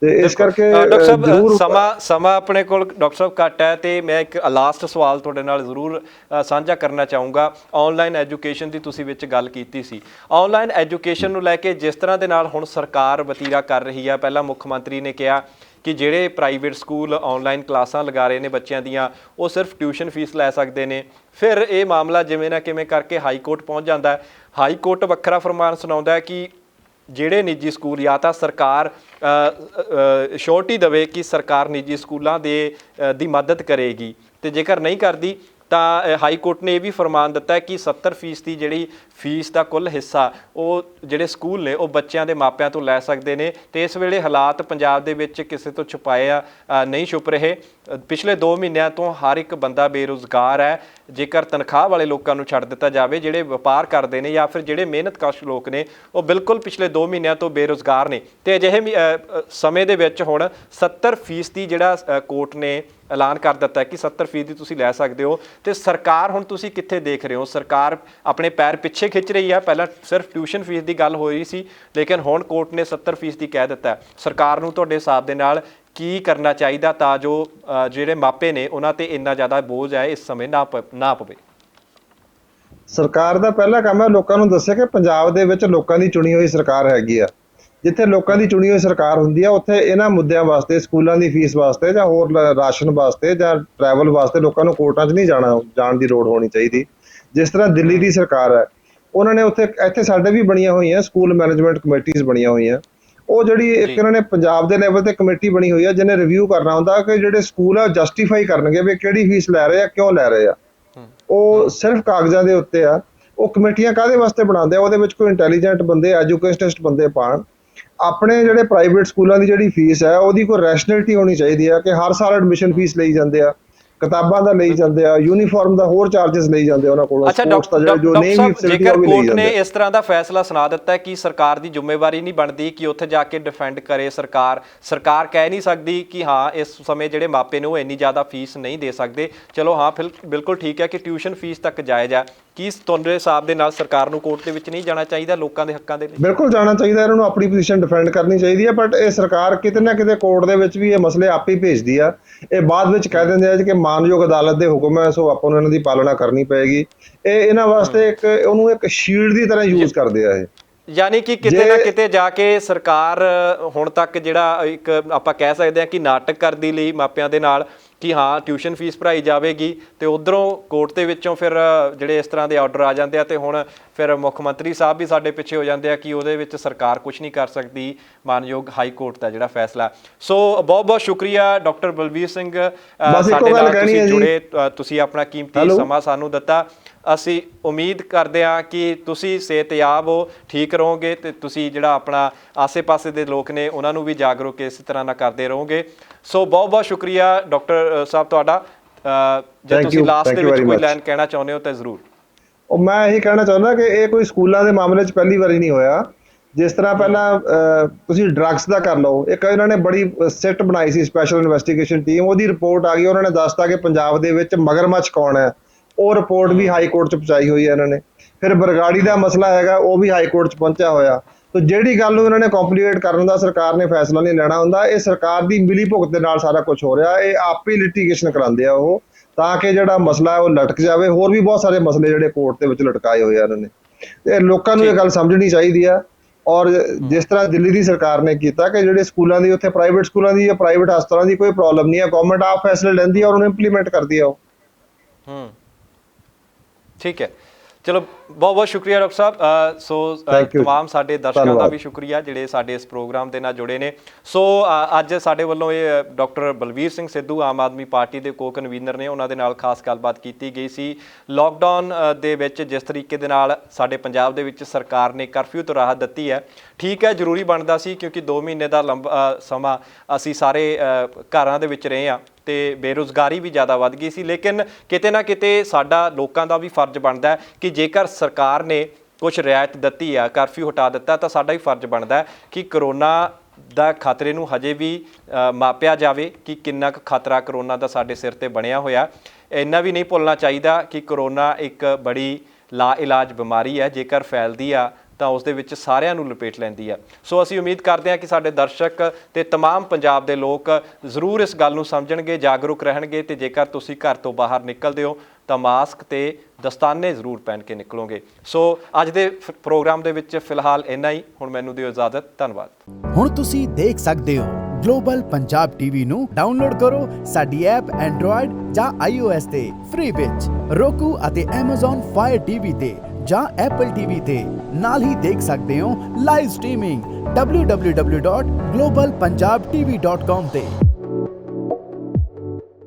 ਤੇ ਇਸ ਕਰਕੇ
ਡਾਕਟਰ ਸਾਹਿਬ
ਜ਼ਰੂਰ
ਸਮਾਂ ਆਪਣੇ ਕੋਲ ਡਾਕਟਰ ਸਾਹਿਬ ਘੱਟ ਹੈ, ਤੇ ਮੈਂ ਇੱਕ ਲਾਸਟ ਸਵਾਲ ਤੁਹਾਡੇ ਨਾਲ ਜ਼ਰੂਰ ਸਾਂਝਾ ਕਰਨਾ ਚਾਹੂੰਗਾ। ਆਨਲਾਈਨ ਐਜੂਕੇਸ਼ਨ ਦੀ ਤੁਸੀਂ ਵਿੱਚ ਗੱਲ ਕੀਤੀ ਸੀ। ਆਨਲਾਈਨ ਐਜੂਕੇਸ਼ਨ ਨੂੰ ਲੈ ਕੇ ਜਿਸ ਤਰ੍ਹਾਂ ਦੇ ਨਾਲ ਹੁਣ ਸਰਕਾਰ ਵਤੀਰਾ ਕਰ ਰਹੀ ਹੈ, ਪਹਿਲਾਂ ਮੁੱਖ ਮੰਤਰੀ ਨੇ ਕਿਹਾ ਕਿ ਜਿਹੜੇ ਪ੍ਰਾਈਵੇਟ ਸਕੂਲ ਆਨਲਾਈਨ ਕਲਾਸਾਂ ਲਗਾ ਰਹੇ ਨੇ ਬੱਚਿਆਂ ਦੀਆਂ, ਉਹ ਸਿਰਫ ਟਿਊਸ਼ਨ ਫੀਸ ਲੈ ਸਕਦੇ ਨੇ। ਫਿਰ ਇਹ ਮਾਮਲਾ ਜਿਵੇਂ ਨਾ ਕਿਵੇਂ ਕਰਕੇ ਹਾਈ ਕੋਰਟ ਪਹੁੰਚ ਜਾਂਦਾ ਹੈ। ਹਾਈ ਕੋਰਟ ਵੱਖਰਾ ਫਰਮਾਨ ਸੁਣਾਉਂਦਾ ਹੈ ਕਿ ਜਿਹੜੇ ਨਿੱਜੀ ਸਕੂਲ, ਜਾਂ ਤਾਂ ਸਰਕਾਰ ਸ਼ੋਰਟੀ ਦੇਵੇ ਕਿ ਸਰਕਾਰ ਨਿੱਜੀ ਸਕੂਲਾਂ ਦੀ ਮਦਦ ਕਰੇਗੀ, ਤੇ ਜੇਕਰ ਨਹੀਂ ਕਰਦੀ ਤਾਂ ਹਾਈ ਕੋਰਟ ਨੇ ਇਹ ਵੀ ਫਰਮਾਨ ਦਿੱਤਾ ਹੈ ਕਿ 70% ਦੀ ਜਿਹੜੀ ਫੀਸ ਦਾ ਕੁੱਲ ਹਿੱਸਾ ਉਹ ਜਿਹੜੇ ਸਕੂਲ ਨੇ ਉਹ ਬੱਚਿਆਂ ਦੇ ਮਾਪਿਆਂ ਤੋਂ ਲੈ ਸਕਦੇ ਨੇ। ਤੇ ਇਸ ਵੇਲੇ ਹਾਲਾਤ ਪੰਜਾਬ ਦੇ ਵਿੱਚ ਕਿਸੇ ਤੋਂ ਛੁਪਾਏ ਨਹੀਂ ਛੁਪ ਰਹੇ। ਪਿਛਲੇ 2 ਮਹੀਨਿਆਂ ਤੋਂ ਹਰ ਇੱਕ ਬੰਦਾ ਬੇਰੁਜ਼ਗਾਰ ਹੈ। ਜੇਕਰ ਤਨਖਾਹ ਵਾਲੇ ਲੋਕਾਂ ਨੂੰ ਛੱਡ ਦਿੱਤਾ ਜਾਵੇ, ਜਿਹੜੇ ਵਪਾਰ ਕਰਦੇ ਨੇ ਜਾਂ ਫਿਰ ਜਿਹੜੇ ਮਿਹਨਤਕਸ਼ ਲੋਕ ਨੇ, ਉਹ ਬਿਲਕੁਲ ਪਿਛਲੇ 2 ਮਹੀਨਿਆਂ ਤੋਂ ਬੇਰੁਜ਼ਗਾਰ ਨੇ। ਤੇ ਅਜਿਹੇ ਸਮੇਂ ਦੇ ਵਿੱਚ ਹੁਣ 70% ਦੀ ਜਿਹੜਾ ਕੋਰਟ ਨੇ ਐਲਾਨ ਕਰ ਦਿੱਤਾ ਕਿ 70% ਦੀ ਤੁਸੀਂ ਲੈ ਸਕਦੇ ਹੋ। ਤੇ ਸਰਕਾਰ ਹੁਣ ਤੁਸੀਂ ਕਿੱਥੇ ਦੇਖ ਰਹੇ ਹੋ? ਸਰਕਾਰ ਆਪਣੇ ਪੈਰ ਪਿੱਛੇ ਖਿੱਚ ਰਹੀ ਹੈ। ਪਹਿਲਾਂ ਸਿਰਫ ਟਿਊਸ਼ਨ ਫੀਸ ਦੀ ਗੱਲ ਹੋ ਰਹੀ ਸੀ, ਲੇਕਿਨ ਹੁਣ ਕੋਰਟ ਨੇ 70% ਦੀ ਕਹਿ ਦਿੱਤਾ। ਸਰਕਾਰ ਨੂੰ ਤੁਹਾਡੇ ਹਿਸਾਬ ਦੇ ਨਾਲ ਕੀ ਕਰਨਾ ਚਾਹੀਦਾ ਤਾਂ ਜੋ ਜਿਹੜੇ ਮਾਪੇ ਨੇ ਉਹਨਾਂ ਤੇ ਇੰਨਾ ਜ਼ਿਆਦਾ ਬੋਝ ਹੈ ਇਸ ਸਮੇਂ ਨਾ ਪਵੇ?
ਸਰਕਾਰ ਦਾ ਪਹਿਲਾ ਕੰਮ ਹੈ ਲੋਕਾਂ ਨੂੰ ਦੱਸੇ ਕਿ ਪੰਜਾਬ ਦੇ ਵਿੱਚ ਲੋਕਾਂ ਦੀ ਚੁਣੀ ਹੋਈ ਸਰਕਾਰ ਹੈਗੀ ਆ। ਜਿੱਥੇ ਲੋਕਾਂ ਦੀ ਚੁਣੀ ਹੋਈ ਸਰਕਾਰ ਹੁੰਦੀ ਆ, ਉੱਥੇ ਇਹਨਾਂ ਮੁੱਦਿਆਂ ਵਾਸਤੇ, ਸਕੂਲਾਂ ਦੀ ਫੀਸ ਵਾਸਤੇ ਜਾਂ ਹੋਰ ਰਾਸ਼ਨ ਵਾਸਤੇ ਜਾਂ ਟਰੈਵਲ ਵਾਸਤੇ ਲੋਕਾਂ ਨੂੰ ਕੋਰਟਾਂ 'ਚ ਨਹੀਂ ਜਾਣ ਦੀ ਲੋੜ ਹੋਣੀ ਚਾਹੀਦੀ। ਜਿਸ ਤਰ੍ਹਾਂ ਦਿੱਲੀ ਦੀ ਸਰਕਾਰ ਹੈ, ਉਹਨਾਂ ਨੇ ਇੱਥੇ ਸਾਡੇ ਵੀ ਬਣੀਆਂ ਹੋਈਆਂ ਸਕੂਲ ਮੈਨੇਜਮੈਂਟ ਕਮੇਟੀਜ਼ ਬਣੀਆਂ ਹੋਈਆਂ। ਉਹ ਜਿਹੜੀ ਇੱਕ ਇਹਨਾਂ ਨੇ ਪੰਜਾਬ ਦੇ ਲੈਵਲ ਤੇ ਕਮੇਟੀ ਬਣੀ ਹੋਈ ਆ, ਜਿਹਨੇ ਰਿਵਿਊ ਕਰਨਾ ਹੁੰਦਾ ਕਿ ਜਿਹੜੇ ਸਕੂਲ ਆ ਜਸਟੀਫਾਈ ਕਰਨਗੇ ਵੀ ਕਿਹੜੀ ਫੀਸ ਲੈ ਰਹੇ ਆ, ਕਿਉਂ ਲੈ ਰਹੇ ਆ। ਉਹ ਸਿਰਫ ਕਾਗਜ਼ਾਂ ਦੇ ਉੱਤੇ ਆ। ਉਹ ਕਮੇਟੀਆਂ ਕਾਹਦੇ ਵਾਸਤੇ ਬਣਾਉਂਦੇ ਆ? ਉਹਦੇ ਵਿੱਚ ਕੋਈ ਇੰਟੈਲੀਜੈਂਟ ਬੰਦੇ, ਐਜੂਕੇਸ਼ਨਿਸਟ ਬੰਦੇ ਪਾਉਣ। ਆਪਣੇ ਜਿਹੜੇ ਪ੍ਰਾਈਵੇਟ ਸਕੂਲਾਂ ਦੀ ਜਿਹੜੀ ਫੀਸ ਹੈ, ਉਹਦੀ ਕੋਈ ਰੈਸ਼ਨੈਲਿਟੀ ਹੋਣੀ ਚਾਹੀਦੀ ਆ ਕਿ ਹਰ ਸਾਲ ਐਡਮਿਸ਼ਨ ਫੀਸ ਲਈ ਜਾਂਦੇ ਆ, ਕਿਤਾਬਾਂ ਦਾ ਲਈ ਜਾਂਦੇ ਆ, ਯੂਨੀਫਾਰਮ ਦਾ ਹੋਰ ਚਾਰजेस ਲਈ ਜਾਂਦੇ ਉਹਨਾਂ ਕੋਲੋਂ।
ਅੱਛਾ ਡਾਕਟਰ ਸਾਹਿਬ, ਜੇਕਰ ਕੋਰਟ ਨੇ ਇਸ ਤਰ੍ਹਾਂ ਦਾ ਫੈਸਲਾ ਸੁਣਾ ਦਿੱਤਾ ਕਿ ਸਰਕਾਰ ਦੀ ਜ਼ਿੰਮੇਵਾਰੀ ਨਹੀਂ ਬਣਦੀ ਕਿ ਉੱਥੇ ਜਾ ਕੇ ਡਿਫੈਂਡ ਕਰੇ ਸਰਕਾਰ ਕਹਿ ਨਹੀਂ ਸਕਦੀ ਕਿ ਹਾਂ ਇਸ ਸਮੇਂ ਜਿਹੜੇ ਮਾਪੇ ਨੇ ਉਹ ਇੰਨੀ ਜ਼ਿਆਦਾ ਫੀਸ ਨਹੀਂ ਦੇ ਸਕਦੇ। ਚਲੋ ਹਾਂ, ਬਿਲਕੁਲ ਠੀਕ ਹੈ ਕਿ ਟਿਊਸ਼ਨ ਫੀਸ ਤੱਕ ਜਾਇਜ਼ ਹੈ। ਕੀ ਤੁਹਾਡੇ ਹਿਸਾਬ ਦੇ ਨਾਲ ਸਰਕਾਰ ਨੂੰ ਕੋਰਟ ਦੇ ਵਿੱਚ ਨਹੀਂ ਜਾਣਾ ਚਾਹੀਦਾ ਲੋਕਾਂ ਦੇ ਹੱਕਾਂ ਦੇ ਲਈ?
ਬਿਲਕੁਲ ਜਾਣਾ ਚਾਹੀਦਾ, ਇਹਨਾਂ ਨੂੰ ਆਪਣੀ ਪੋਜੀਸ਼ਨ ਡਿਫੈਂਡ ਕਰਨੀ ਚਾਹੀਦੀ ਹੈ। ਬਟ ਇਹ ਸਰਕਾਰ ਕਿਤੇ ਨਾ ਕਿਤੇ ਕੋਰਟ ਦੇ ਵਿੱਚ ਵੀ ਇਹ ਮਸਲੇ ਆਪੇ ਭੇਜਦੀ ਆ। ਇਹ ਬਾਅਦ ਵਿੱਚ ਕਹਿ ਦਿੰਦੇ ਆ ਕਿ ਮਾਨਯੋਗ ਅਦਾਲਤ ਦੇ ਹੁਕਮ ਹੈ, ਸੋ ਆਪਾਂ ਨੂੰ ਇਹਨਾਂ ਦੀ ਪਾਲਣਾ ਕਰਨੀ ਪਏਗੀ। ਇਹ ਇਹਨਾਂ ਵਾਸਤੇ ਉਹਨੂੰ ਇੱਕ ਸ਼ੀਲਡ ਦੀ ਤਰ੍ਹਾਂ ਯੂਜ਼ ਕਰਦੇ ਆ ਇਹ।
ਯਾਨੀ ਕਿ ਕਿਤੇ ਨਾ ਕਿਤੇ ਜਾ ਕੇ ਸਰਕਾਰ ਹੁਣ ਤੱਕ ਜਿਹੜਾ ਇੱਕ ਆਪਾਂ ਕਹਿ ਸਕਦੇ ਹਾਂ ਕਿ ਨਾਟਕ ਕਰਦੀ ਲਈ ਮਾਪਿਆਂ ਦੇ ਨਾਲ ਕਿ ਹਾਂ ਟਿਊਸ਼ਨ ਫੀਸ ਭਰਾਈ ਜਾਵੇਗੀ, ਤੇ ਉਧਰੋਂ ਕੋਰਟ ਦੇ ਵਿੱਚੋਂ ਫਿਰ ਜਿਹੜੇ ਇਸ ਤਰ੍ਹਾਂ ਦੇ ਆਰਡਰ ਆ ਜਾਂਦੇ ਆ, ਤੇ ਹੁਣ ਫਿਰ ਮੁੱਖ ਮੰਤਰੀ ਸਾਹਿਬ ਵੀ ਸਾਡੇ ਪਿੱਛੇ ਹੋ ਜਾਂਦੇ ਆ ਕਿ ਉਹਦੇ ਵਿੱਚ ਸਰਕਾਰ ਕੁਝ ਨਹੀਂ ਕਰ ਸਕਦੀ, ਮਾਨਯੋਗ ਹਾਈ ਕੋਰਟ ਦਾ ਜਿਹੜਾ ਫੈਸਲਾ। ਸੋ ਬਹੁਤ ਬਹੁਤ ਸ਼ੁਕਰੀਆ ਡਾਕਟਰ ਬਲਵੀਰ ਸਿੰਘ, ਸਾਡੇ ਨਾਲ ਤੁਸੀਂ ਜੁੜੇ, ਤੁਸੀਂ ਆਪਣਾ ਕੀਮਤੀ ਸਮਾਂ ਸਾਨੂੰ ਦਿੱਤਾ। ਅਸੀਂ ਉਮੀਦ ਕਰਦੇ ਹਾਂ ਕਿ ਤੁਸੀਂ ਸਿਹਤਯਾਬ ਹੋ, ਠੀਕ ਰਹੋਗੇ, ਤੇ ਤੁਸੀਂ ਜਿਹੜਾ ਆਪਣਾ ਆਸੇ-ਪਾਸੇ ਦੇ ਲੋਕ ਨੇ ਉਹਨਾਂ ਨੂੰ ਵੀ ਜਾਗਰੂਕ ਇਸੇ ਤਰ੍ਹਾਂ ਨਾਲ ਕਰਦੇ ਰਹੋਗੇ। ਸੋ ਬਹੁਤ ਬਹੁਤ ਸ਼ੁਕਰੀਆ ਡਾਕਟਰ ਸਾਹਿਬ ਤੁਹਾਡਾ। ਜੇ ਤੁਸੀਂ ਲਾਸਟ ਦੇ ਵਿੱਚ ਕੋਈ ਲਾਈਨ ਕਹਿਣਾ ਚਾਹੁੰਦੇ ਹੋ ਤਾਂ ਜ਼ਰੂਰ।
ਮੈਂ ਇਹੀ ਕਹਿਣਾ ਚਾਹੁੰਦਾ ਕਿ ਇਹ ਕੋਈ ਸਕੂਲਾਂ ਦੇ ਮਾਮਲੇ 'ਚ ਪਹਿਲੀ ਵਾਰੀ ਨਹੀਂ ਹੋਇਆ। ਜਿਸ ਤਰ੍ਹਾਂ ਪਹਿਲਾਂ ਤੁਸੀਂ ਡਰੱਗਸ ਦਾ ਕਰ ਲਓ, ਇੱਕ ਇਹਨਾਂ ਨੇ ਬੜੀ ਸਿੱਟ ਬਣਾਈ ਸੀ, ਸਪੈਸ਼ਲ ਇਨਵੈਸਟੀਗੇਸ਼ਨ ਟੀਮ, ਉਹਦੀ ਰਿਪੋਰਟ ਆ ਗਈ। ਉਹਨਾਂ ਨੇ ਦੱਸਤਾ ਕਿ ਪੰਜਾਬ ਦੇ ਵਿੱਚ ਮਗਰਮੱਛ ਕੌਣ ਹੈ। ਉਹ ਰਿਪੋਰਟ ਵੀ ਹਾਈ ਕੋਰਟ 'ਚ ਪਹੁੰਚਾਈ ਹੋਈ ਹੈ ਇਹਨਾਂ ਨੇ। ਫਿਰ ਬਰਗਾੜੀ ਦਾ ਮਸਲਾ ਹੈਗਾ, ਉਹ ਵੀ ਹਾਈ ਕੋਰਟ 'ਚ ਪਹੁੰਚਿਆ ਹੋਇਆ। ਤੋ ਜਿਹੜੀ ਗੱਲ ਨੂੰ ਇਹਨਾਂ ਨੇ ਕੰਪਲੀਟ ਕਰਨ ਦਾ ਸਰਕਾਰ ਨੇ ਫੈਸਲਾ ਨਹੀਂ ਲੈਣਾ ਹੁੰਦਾ। ਇਹ ਸਰਕਾਰ ਦੀ ਮਿਲੀ ਭੁਗਤ ਦੇ ਨਾਲ ਸਾਰਾ ਕੁਝ ਹੋ ਰਿਹਾ। ਇਹ ਆਪੇ ਲਿਟੀਗੇਸ਼ਨ ਕਰਾਉਂਦੇ ਆ ਉਹ, ਤਾਂ ਕਿ ਜਿਹੜਾ ਮਸਲਾ ਹੈ ਉਹ ਲਟਕ ਜਾਵੇ। ਹੋਰ ਵੀ ਬਹੁਤ ਸਾਰੇ ਮਸਲੇ ਜਿਹੜੇ ਕੋਰਟ ਦੇ ਵਿੱਚ ਲਟਕਾਏ ਹੋਏ ਆ ਇਹਨਾਂ ਨੇ, ਤੇ ਲੋਕਾਂ ਨੂੰ ਇਹ ਗੱਲ ਸਮਝਣੀ ਚਾਹੀਦੀ ਆ। ਔਰ ਜਿਸ ਤਰ੍ਹਾਂ ਦਿੱਲੀ ਦੀ ਸਰਕਾਰ ਨੇ ਕੀਤਾ ਕਿ ਜਿਹੜੇ ਸਕੂਲਾਂ ਦੀ, ਉੱਥੇ ਪ੍ਰਾਈਵੇਟ ਸਕੂਲਾਂ ਦੀ ਜਾਂ ਪ੍ਰਾਈਵੇਟ ਹਸਪਤਾਲਾਂ ਦੀ ਕੋਈ ਪ੍ਰੋਬਲਮ ਨਹੀਂ ਹੈ, ਗਵਰਨਮੈਂਟ ਆਪ ਫੈਸਲੇ ਲੈਂਦੀ ਹੈ ਔਰ ਉਹਨੂੰ ਇੰਪਲੀਮੈਂਟ ਕਰਦੀ ਆ ਉਹ।
ਠੀਕ ਹੈ, ਚਲੋ ਬਹੁਤ ਬਹੁਤ ਸ਼ੁਕਰੀਆ ਡਾਕਟਰ ਸਾਹਿਬ। ਸੋ ਤਮਾਮ ਸਾਡੇ ਦਰਸ਼ਕਾਂ ਦਾ ਵੀ ਸ਼ੁਕਰੀਆ ਜਿਹੜੇ ਸਾਡੇ ਇਸ ਪ੍ਰੋਗਰਾਮ ਦੇ ਨਾਲ ਜੁੜੇ ਨੇ। ਸੋ ਅੱਜ ਸਾਡੇ ਵੱਲੋਂ ਇਹ ਡਾਕਟਰ ਬਲਵੀਰ ਸਿੰਘ ਸਿੱਧੂ, ਆਮ ਆਦਮੀ ਪਾਰਟੀ ਦੇ ਕੋ ਕਨਵੀਨਰ ਨੇ, ਉਹਨਾਂ ਦੇ ਨਾਲ ਖਾਸ ਗੱਲਬਾਤ ਕੀਤੀ ਗਈ ਸੀ। ਲੋਕਡਾਊਨ ਦੇ ਵਿੱਚ ਜਿਸ ਤਰੀਕੇ ਦੇ ਨਾਲ ਸਾਡੇ ਪੰਜਾਬ ਦੇ ਵਿੱਚ ਸਰਕਾਰ ਨੇ ਕਰਫਿਊ ਤੋਂ ਰਾਹਤ ਦਿੱਤੀ ਹੈ, ਠੀਕ ਹੈ, ਜ਼ਰੂਰੀ ਬਣਦਾ ਸੀ, ਕਿਉਂਕਿ 2 ਮਹੀਨੇ ਦਾ ਲੰਬਾ ਸਮਾਂ ਅਸੀਂ ਸਾਰੇ ਘਰਾਂ ਦੇ ਵਿੱਚ ਰਹੇ ਹਾਂ ਤੇ ਬੇਰੁਜ਼ਗਾਰੀ ਵੀ ਜ਼ਿਆਦਾ ਵੱਧ ਗਈ ਸੀ। ਲੇਕਿਨ ਕਿਤੇ ਨਾ ਕਿਤੇ ਸਾਡਾ ਲੋਕਾਂ ਦਾ ਵੀ ਫਰਜ਼ ਬਣਦਾ ਕਿ ਜੇਕਰ ਸਰਕਾਰ ਨੇ ਕੁਝ ਰਿਆਇਤ ਦਿੱਤੀ ਆ, ਕਰਫਿਊ ਹਟਾ ਦਿੱਤਾ, ਤਾਂ ਸਾਡਾ ਵੀ ਫਰਜ਼ ਬਣਦਾ ਕਿ ਕਰੋਨਾ ਦਾ ਖਤਰੇ ਨੂੰ ਹਜੇ ਵੀ ਮਾਪਿਆ ਜਾਵੇ ਕਿ ਕਿੰਨਾ ਕੁ ਖਤਰਾ ਕਰੋਨਾ ਦਾ ਸਾਡੇ ਸਿਰ ਤੇ ਬਣਿਆ ਹੋਇਆ। ਇੰਨਾ ਵੀ ਨਹੀਂ ਭੁੱਲਣਾ ਚਾਹੀਦਾ ਕਿ ਕਰੋਨਾ ਇੱਕ ਬੜੀ ਲਾ ਇਲਾਜ ਬਿਮਾਰੀ ਹੈ। ਜੇਕਰ ਫੈਲਦੀ ਆ ਤਾਂ ਉਸ ਦੇ ਵਿੱਚ ਸਾਰਿਆਂ ਨੂੰ ਲਪੇਟ ਲੈਂਦੀ ਹੈ। ਸੋ ਅਸੀਂ ਉਮੀਦ ਕਰਦੇ ਹਾਂ ਕਿ ਸਾਡੇ ਦਰਸ਼ਕ ਤੇ तमाम ਪੰਜਾਬ ਦੇ ਲੋਕ ਜ਼ਰੂਰ ਇਸ ਗੱਲ ਨੂੰ ਸਮਝਣਗੇ, ਜਾਗਰੂਕ ਰਹਿਣਗੇ ਤੇ ਜੇਕਰ ਤੁਸੀਂ ਘਰ ਤੋਂ ਬਾਹਰ ਨਿਕਲਦੇ ਹੋ ਤਾਂ ਮਾਸਕ ਤੇ ਦਸਤਾਨੇ ਜ਼ਰੂਰ ਪਹਿਨ ਕੇ ਨਿਕਲੋਗੇ। ਸੋ ਅੱਜ ਦੇ ਪ੍ਰੋਗਰਾਮ ਦੇ ਵਿੱਚ ਫਿਲਹਾਲ ਇੰਨਾ ਹੀ। ਹੁਣ ਮੈਨੂੰ ਦਿਓ ਇਜਾਜ਼ਤ। ਧੰਨਵਾਦ।
ਹੁਣ ਤੁਸੀਂ ਦੇਖ ਸਕਦੇ ਹੋ ਗਲੋਬਲ ਪੰਜਾਬ ਟੀਵੀ ਨੂੰ ਡਾਊਨਲੋਡ ਕਰੋ ਸਾਡੀ ਐਪ ਐਂਡਰੋਇਡ ਜਾਂ iOS ਤੇ ਫ੍ਰੀ ਵਿੱਚ, roku ਅਤੇ Amazon Fire TV ਤੇ ਜਾਂ Apple TV ਤੇ। ਨਾਲ ਹੀ ਦੇਖ ਸਕਦੇ ਹੋ ਲਾਈਵ ਸਟ੍ਰੀਮਿੰਗ www.globalpunjabtv.com ਤੇ।